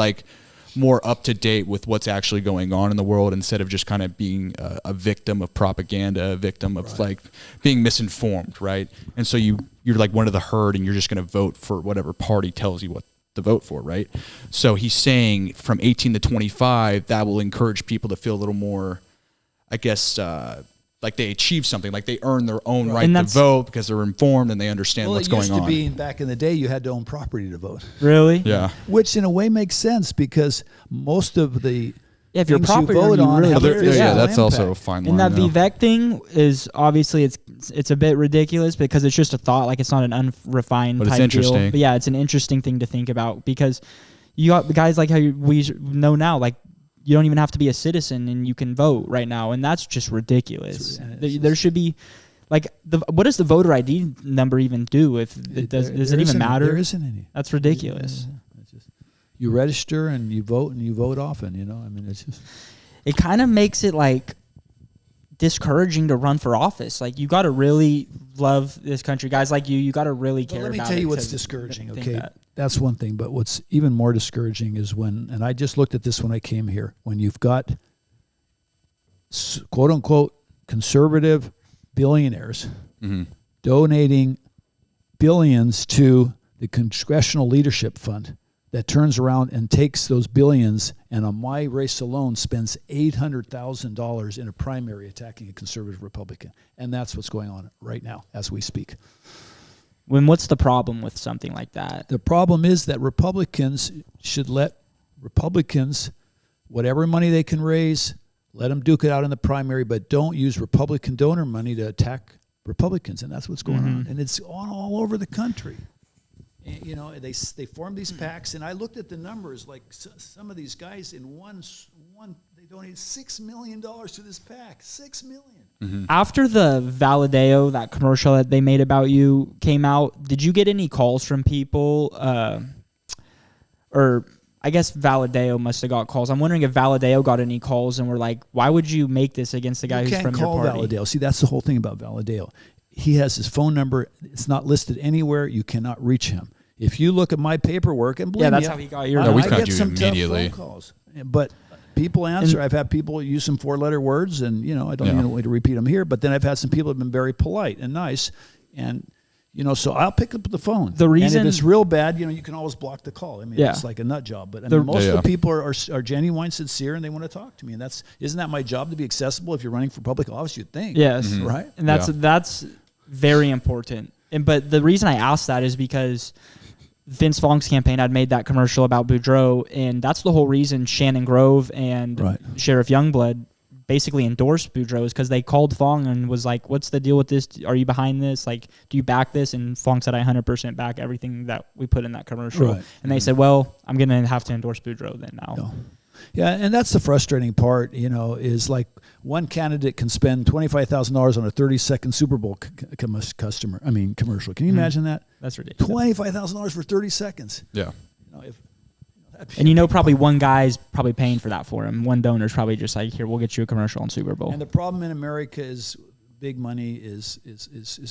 more up to date with what's actually going on in the world instead of just kind of being a victim of propaganda, a victim of being misinformed, right? And so you're like one of the herd and you're just going to vote for whatever party tells you what to vote for, right? So he's saying from 18 to 25, that will encourage people to feel a little more, I guess, like they achieve something, like they earn their own right to vote because they're informed and they understand what's going on. It used to be back in the day you had to own property to vote. Really? Yeah. Which in a way makes sense because most of the if you're property you vote on really have that's also a fine line. And that Vivek thing is obviously it's a bit ridiculous because it's just a thought, like it's not an unrefined but type it's interesting. deal. But yeah, it's an interesting thing to think about because you got guys like how we know now, like you don't even have to be a citizen and you can vote right now, and that's just ridiculous. There should be, like, what does the voter ID number even do? If does it even matter? There isn't any. That's ridiculous. You register and you vote often. I mean, it's just. It kind of makes it like discouraging to run for office. Like you got to really love this country, guys like you. You got to really care. Let me about tell it you what's discouraging. Okay. That's one thing, but what's even more discouraging is and I just looked at this when I came here, when you've got quote unquote conservative billionaires donating billions to the Congressional Leadership Fund that turns around and takes those billions and on my race alone spends $800,000 in a primary attacking a conservative Republican. And that's what's going on right now as we speak. What's the problem with something like that? The problem is that Republicans should let Republicans, whatever money they can raise, let them duke it out in the primary, but don't use Republican donor money to attack Republicans. And that's what's going on. And it's on all over the country. And, they form these PACs, and I looked at the numbers. Like some of these guys in one they donated $6 million to this PAC. $6 million. After the Valadeo, that commercial that they made about you came out, did you get any calls from people? Or I guess Valadeo must have got calls. I'm wondering if Valadeo got any calls and were like, why would you make this against the guy who's from your party? You can't call Valadeo. See, that's the whole thing about Valadeo. He has his phone number. It's not listed anywhere. You cannot reach him. If you look at my paperwork, and believe me, that's how he got your number. I get some tough phone calls. But people answer. I've had people use some 4-letter words, and I don't even want to repeat them here. But then I've had some people that have been very polite and nice, and so I'll pick up the phone. The reason, and if it's real bad, you can always block the call. I mean, it's like a nut job. But most of the people are genuine, sincere, and they want to talk to me. And isn't that my job to be accessible if you're running for public office? You'd think. Yes, right. And that's very important. But the reason I asked that is because Vince Vong's campaign had made that commercial about Boudreaux, and that's the whole reason Shannon Grove and Sheriff Youngblood basically endorsed Boudreaux, is because they called Vong and was like, what's the deal with this? Are you behind this? Like, do you back this? And Vong said, I 100% back everything that we put in that commercial. Right. And they said, well, I'm going to have to endorse Boudreaux then now. No. Yeah, and that's the frustrating part, is like one candidate can spend $25,000 on a 30-second Super Bowl commercial. Can you imagine that? That's ridiculous. $25,000 for 30 seconds. Yeah. And probably one guy's probably paying for that for him. One donor's probably just like, here, we'll get you a commercial on Super Bowl. And the problem in America is big money is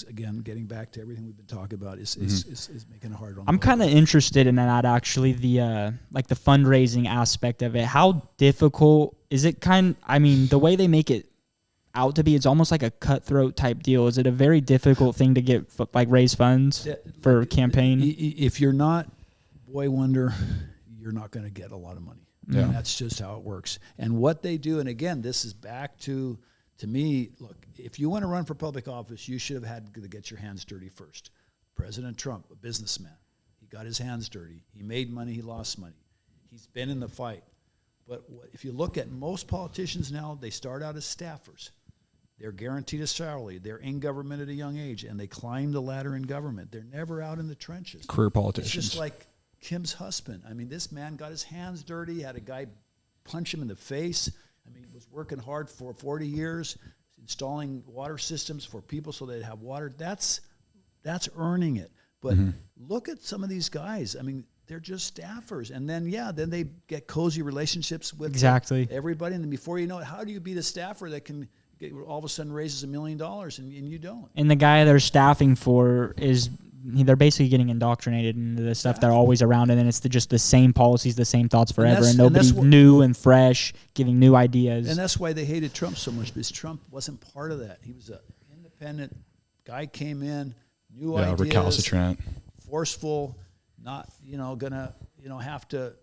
again, getting back to everything we've been talking about, is making it hard on. I'm kind of interested in that, actually, the like the fundraising aspect of it. How difficult is it? The way they make it out to be, it's almost like a cutthroat type deal. Is it a very difficult thing to get raise funds for a campaign? If you're not Boy Wonder, you're not going to get a lot of money. Yeah. And that's just how it works. And what they do, and again, this is back to me, look, if you want to run for public office, you should have had to get your hands dirty first. President Trump, a businessman, he got his hands dirty. He made money, he lost money. He's been in the fight. But if you look at most politicians now, they start out as staffers. They're guaranteed a salary. They're in government at a young age, and they climb the ladder in government. They're never out in the trenches. Career politicians. It's just like Kim's husband. I mean, this man got his hands dirty, had a guy punch him in the face. I mean, he was working hard for 40 years, installing water systems for people so they'd have water. That's earning it. But look at some of these guys. I mean, they're just staffers. And then, then they get cozy relationships with everybody. And then before you know it, how do you be the staffer that can all of a sudden raises $1 million and you don't? And the guy they're staffing for they're basically getting indoctrinated into the stuff they're always around, and then it's just the same policies, the same thoughts forever, and nobody new and fresh giving new ideas. And that's why they hated Trump so much, because Trump wasn't part of that. He was an independent guy, came in, new ideas, recalcitrant, forceful, not gonna have to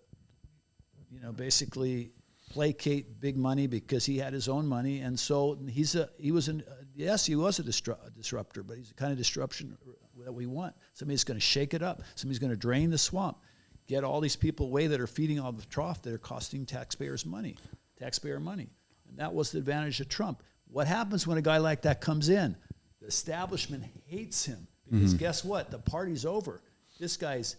basically placate big money because he had his own money, and so he was a disruptor, but he's the kind of disruption that we want. Somebody's going to shake it up. Somebody's going to drain the swamp, get all these people away that are feeding on the trough that are costing taxpayer money. And that was the advantage of Trump. What happens when a guy like that comes in? The establishment hates him because guess what? The party's over. This guy's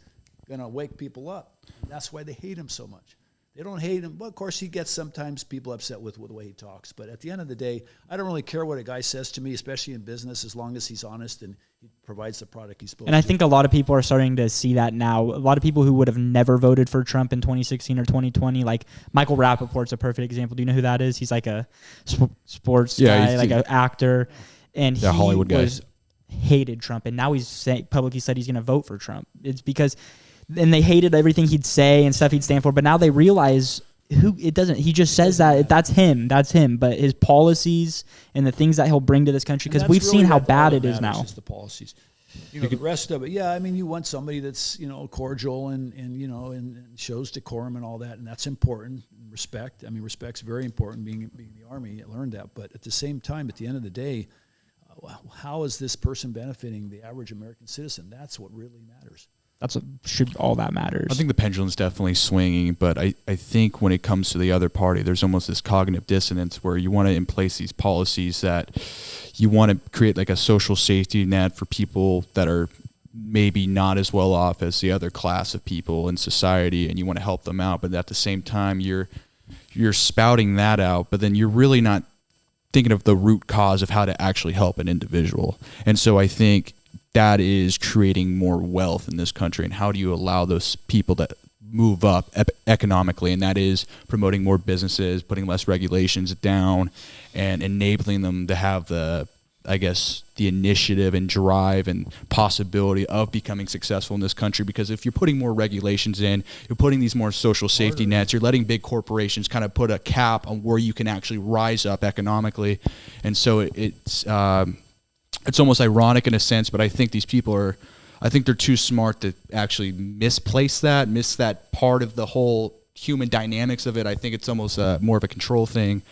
going to wake people up. And that's why they hate him so much. They don't hate him. Well, of course, he gets sometimes people upset with the way he talks. But at the end of the day, I don't really care what a guy says to me, especially in business, as long as he's honest and he provides the product he's supposed to. And I think a lot of people are starting to see that now. A lot of people who would have never voted for Trump in 2016 or 2020, like Michael Rappaport's a perfect example. Do you know who that is? He's like a sports guy, like an actor. And he Hollywood guy. Hated Trump. And now he's publicly said he's going to vote for Trump. It's because... And they hated everything he'd say and stuff he'd stand for, but now they realize he just says that's him, but his policies and the things that he'll bring to this country, because we've seen how bad it is now. Is the policies. The rest of it, I mean, you want somebody that's, cordial and shows decorum and all that, and that's important. Respect. I mean, respect's very important, being the Army. I learned that. But at the same time, at the end of the day, how is this person benefiting the average American citizen? That's what really matters. That's all that matters. I think the pendulum's definitely swinging, but I think when it comes to the other party, there's almost this cognitive dissonance where you want to in place these policies that you want to create like a social safety net for people that are maybe not as well off as the other class of people in society, and you want to help them out. But at the same time, you're spouting that out, but then you're really not thinking of the root cause of how to actually help an individual. And so I think that is creating more wealth in this country. And how do you allow those people to move up economically? And that is promoting more businesses, putting less regulations down, and enabling them to have the initiative and drive and possibility of becoming successful in this country. Because if you're putting more regulations in, you're putting these more social safety nets, you're letting big corporations kind of put a cap on where you can actually rise up economically. And so it's almost ironic in a sense, but I think these people they're too smart to actually miss that part of the whole human dynamics of it. I think it's almost more of a control thing.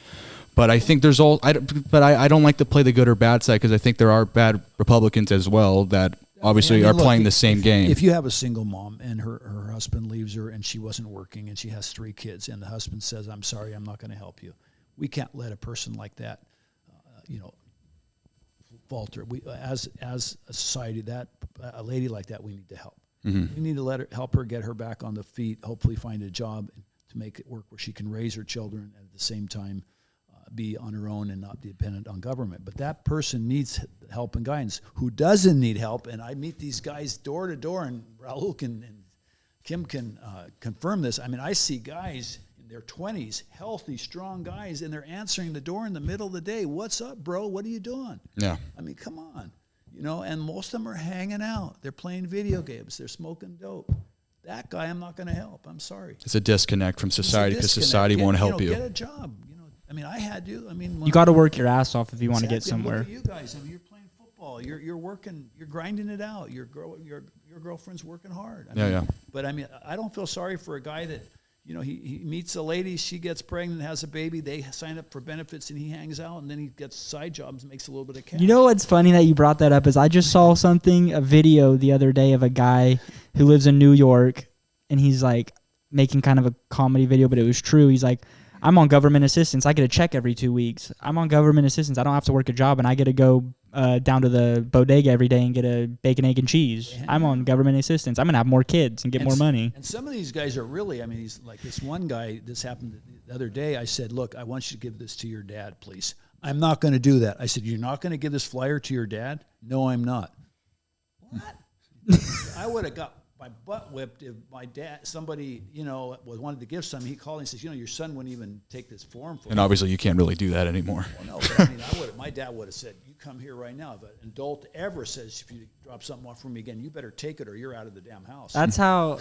But I think I don't like to play the good or bad side, because I think there are bad Republicans as well that obviously are playing the same game. If you have a single mom and her husband leaves her and she wasn't working and she has 3 kids and the husband says, "I'm sorry, I'm not going to help you," we can't let a person like that, falter. We, as a society, that a lady like that, we need to help. Mm-hmm. We need to help her get her back on the feet. Hopefully, find a job to make it work where she can raise her children and at the same time be on her own and not be dependent on government. But that person needs help and guidance. Who doesn't need help? And I meet these guys door to door, and Raul and Kim can confirm this. I mean, I see guys in their 20s, healthy, strong guys, and they're answering the door in the middle of the day. "What's up, bro? What are you doing?" Yeah. I mean, come on. And most of them are hanging out. They're playing video games. They're smoking dope. That guy, I'm not going to help. I'm sorry. It's a disconnect from society, because society won't help you. Get a job. I mean, I had to. I mean, you got to work your ass off if you want to get somewhere. Look at you guys. I mean, you're playing football. You're working. You're grinding it out. Your girlfriend's working hard. I mean, But I mean, I don't feel sorry for a guy that, he meets a lady, she gets pregnant, has a baby, they sign up for benefits, and he hangs out, and then he gets side jobs and makes a little bit of cash. You know what's funny that you brought that up is I just saw a video the other day of a guy who lives in New York, and he's like making kind of a comedy video, but it was true. He's like, "I'm on government assistance. I get a check every 2 weeks. I'm on government assistance. I don't have to work a job, and I get to go down to the bodega every day and get a bacon, egg, and cheese. I'm on government assistance. I'm going to have more kids and get more money." And some of these guys are really, I mean, he's like this one guy, this happened the other day I said, look, I want you to give this to your dad, please. I'm not going to do that. I said, you're not going to give this flyer to your dad? No, I'm not. What? I would have got my butt whipped if my dad, somebody, wanted to give something. He called and says, your son wouldn't even take this form for And obviously you can't really do that anymore. Well, no, but my dad would have said, you come here right now. If an adult ever says, if you drop something off from me again, you better take it or you're out of the damn house. That's how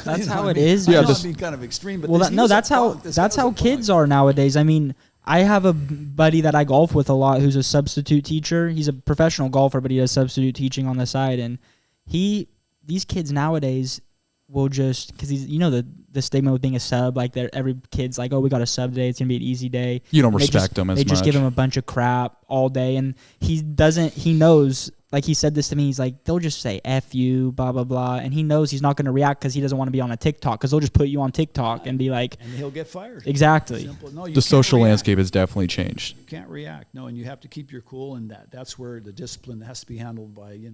it is. Yeah, I'm being kind of extreme, but that's how kids are nowadays. I mean, I have a buddy that I golf with a lot who's a substitute teacher. He's a professional golfer, but he does substitute teaching on the side. And these kids nowadays will just, because he's, the stigma with being a sub, like every kid's like, oh, we got a sub today, it's gonna be an easy day. You don't respect them as much. They just give him a bunch of crap all day, and he knows, like he said this to me, he's like, they'll just say F you, blah blah blah, and he knows he's not gonna react because he doesn't want to be on a TikTok, because they'll just put you on TikTok and be like, and he'll get fired. Exactly. No, the social landscape has definitely changed. You can't react. No, and you have to keep your cool, and that's where the discipline has to be handled by the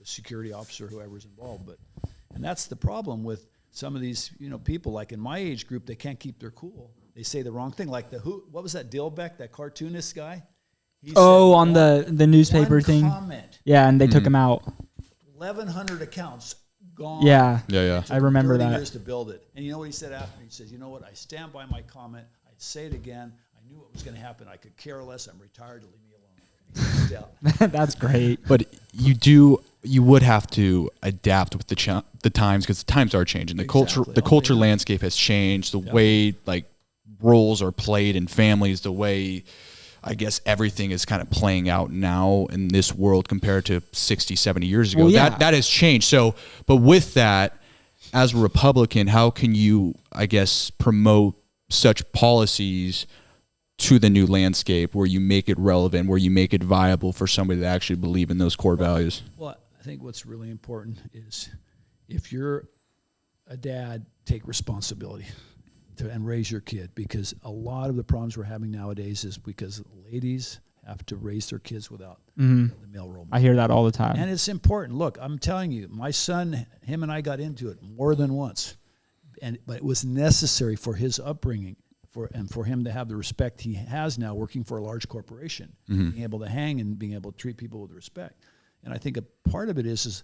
security officer, whoever's involved. And that's the problem with some of these, people like in my age group, they can't keep their cool. They say the wrong thing. Like what was that Dilbeck, that cartoonist guy? On the newspaper thing. Comment. Yeah, and they took him out. 1,100 accounts gone. Yeah. Yeah. I remember 30 that. years to build it. And you know what he said after? He says, you know what? I stand by my comment. I'd say it again. I knew what was going to happen. I could care less. I'm retired. Leave me alone. That's great. But you would have to adapt with the times, because the times are changing. The culture landscape has changed. The way like roles are played in families, the way I guess everything is kind of playing out now in this world compared to 60, 70 years ago. Well, yeah. That has changed. So, but with that, as a Republican, how can you, I guess, promote such policies to the new landscape where you make it relevant, where you make it viable for somebody to actually believe in those core values? Well, I think what's really important is if you're a dad, take responsibility and raise your kid, because a lot of the problems we're having nowadays is because ladies have to raise their kids without the male role model. I hear that all the time. And it's important. Look, I'm telling you, my son, him and I got into it more than once, but it was necessary for his upbringing, for him to have the respect he has now working for a large corporation, being able to hang and being able to treat people with respect. And I think a part of it is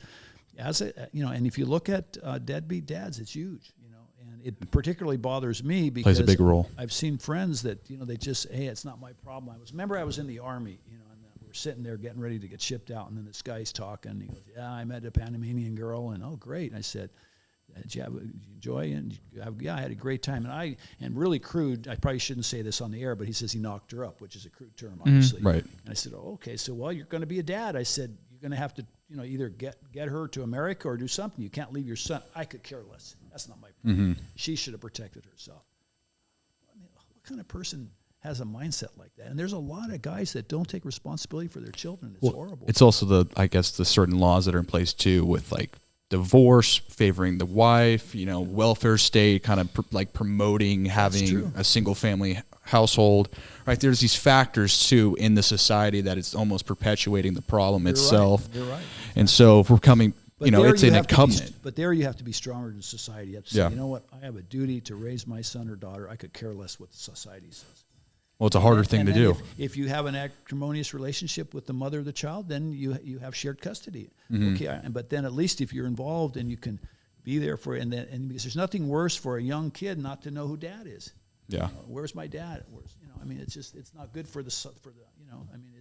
and if you look at deadbeat dads, it's huge, and it particularly bothers me because plays a big role. I've seen friends that, they just, hey, it's not my problem. I was in the Army, and we're sitting there getting ready to get shipped out, and then this guy's talking, and he goes, yeah, I met a Panamanian girl, and oh, great. And I said, did you enjoy it? And yeah, I had a great time. And really crude, I probably shouldn't say this on the air, but he says he knocked her up, which is a crude term, obviously. Right. And I said, oh, okay, so, well, you're going to be a dad. I said, you're going to have to, either get her to America or do something. You can't leave your son. I could care less. That's not my problem. She should have protected herself. I mean, what kind of person has a mindset like that? And there's a lot of guys that don't take responsibility for their children. It's horrible. It's also the certain laws that are in place too, with like divorce favoring the wife, welfare state kind of promoting having a single family household, right? There's these factors too in the society that it's almost perpetuating the problem itself. You're right. And so if we're coming, it's an incumbent. But there you have to be stronger than society. You have to say, you know what? I have a duty to raise my son or daughter. I could care less what the society says. Well, it's a harder thing to do. If you have an acrimonious relationship with the mother of the child, then you have shared custody. Okay, but then at least if you're involved and you can be there for it, and because there's nothing worse for a young kid not to know who dad is. Yeah. Where's my dad? It's not good for the.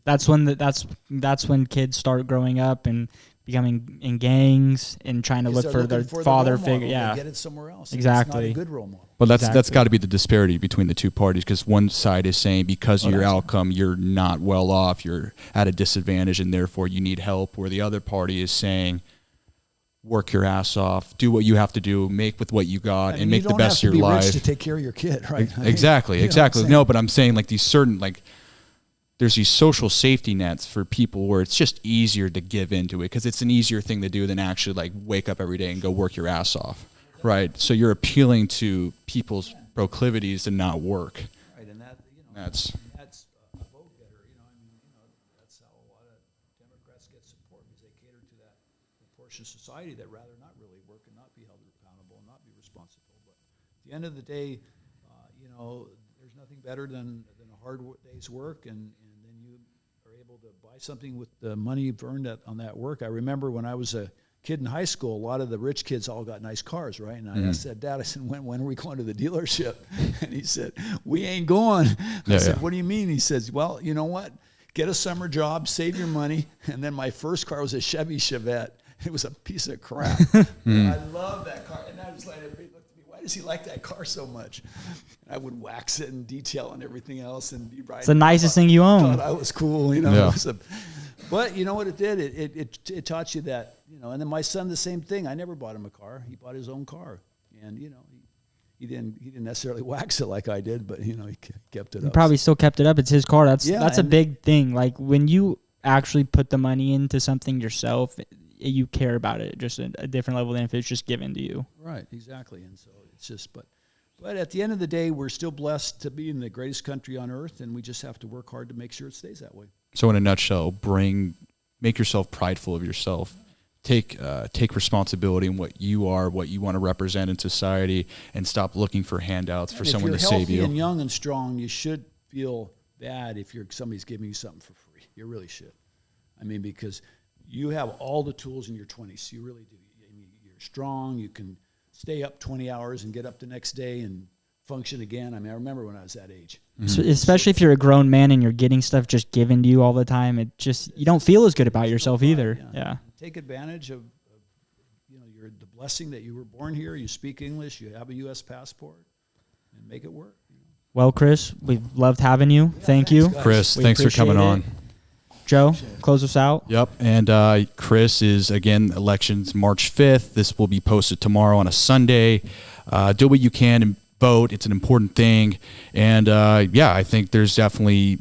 That's when kids start growing up and becoming in gangs and trying to look for their father figure. Yeah, get it somewhere else. Exactly. It's not a good role model. But that's got to be the disparity between the two parties, because one side is saying because of your outcome you're not well off, you're at a disadvantage, and therefore you need help, where the other party is saying work your ass off, do what you have to do, make with what you got, and make the best of your life. You don't have to be rich to take care of your kid, right? Exactly. No, but I'm saying like these certain there's these social safety nets for people where it's just easier to give into it because it's an easier thing to do than actually wake up every day and go work your ass off, right? So you're appealing to people's proclivities to not work. Right, and that's a vote getter. That's how a lot of Democrats get support, because they cater to that portion of society that rather not really work and not be held accountable and not be responsible. But at the end of the day, there's nothing better than a hard day's work, and then you are able to buy something with the money you've earned on that work. I remember when I was a kid in high school, a lot of the rich kids all got nice cars, right? And I said, Dad, I said, when are we going to the dealership? And he said, we ain't going. I said, what do you mean? He says, well, you know what? Get a summer job, save your money. And then my first car was a Chevy Chevette. It was a piece of crap. I love that car. And I was like, everybody looked at me, why does he like that car so much? And I would wax it and detail and everything else. And be it's the nicest thing you own. Thought I was cool, you know. Yeah. But you know what it did? It taught you that, you know. And then my son, the same thing. I never bought him a car. He bought his own car, and you know, he didn't necessarily wax it like I did, but you know, he kept it up. He probably still kept it up. It's his car. That's a big thing. Like when you actually put the money into something yourself, you care about it just a different level than if it's just given to you. Right. Exactly. And so it's just, but at the end of the day, we're still blessed to be in the greatest country on earth, and we just have to work hard to make sure it stays that way. So in a nutshell, make yourself prideful of yourself. Take responsibility in what you are, what you want to represent in society, and stop looking for handouts for someone to save you. If you're healthy and young and strong, you should feel bad if somebody's giving you something for free. You really should. I mean, because you have all the tools in your 20s. You really do. I mean, you're strong. You can stay up 20 hours and get up the next day and function again. I mean, I remember when I was that age. So especially if you're a grown man and you're getting stuff just given to you all the time, you don't feel as good about yourself either. Yeah. Take advantage of you know, the blessing that you were born here. You speak English. You have a U.S. passport, and make it work. You know? Well, Chris, we've loved having you. Thank you, guys. Chris. Thanks for coming on. Joe, close us out. Yep. And Chris is, again, elections March 5th. This will be posted tomorrow on a Sunday. Do what you can and vote. It's an important thing. And, I think there's definitely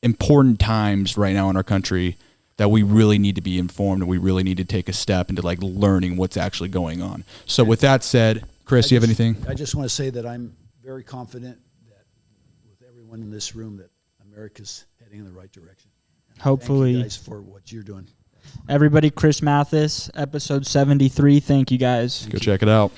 important times right now in our country that we really need to be informed, and we really need to take a step into like learning what's actually going on. So with that said, Chris, do you have anything? I just want to say that I'm very confident that with everyone in this room that America's heading in the right direction. Hopefully. Thank you guys for what you're doing. Everybody, Chris Mathys, episode 73. Thank you guys. Go check it out.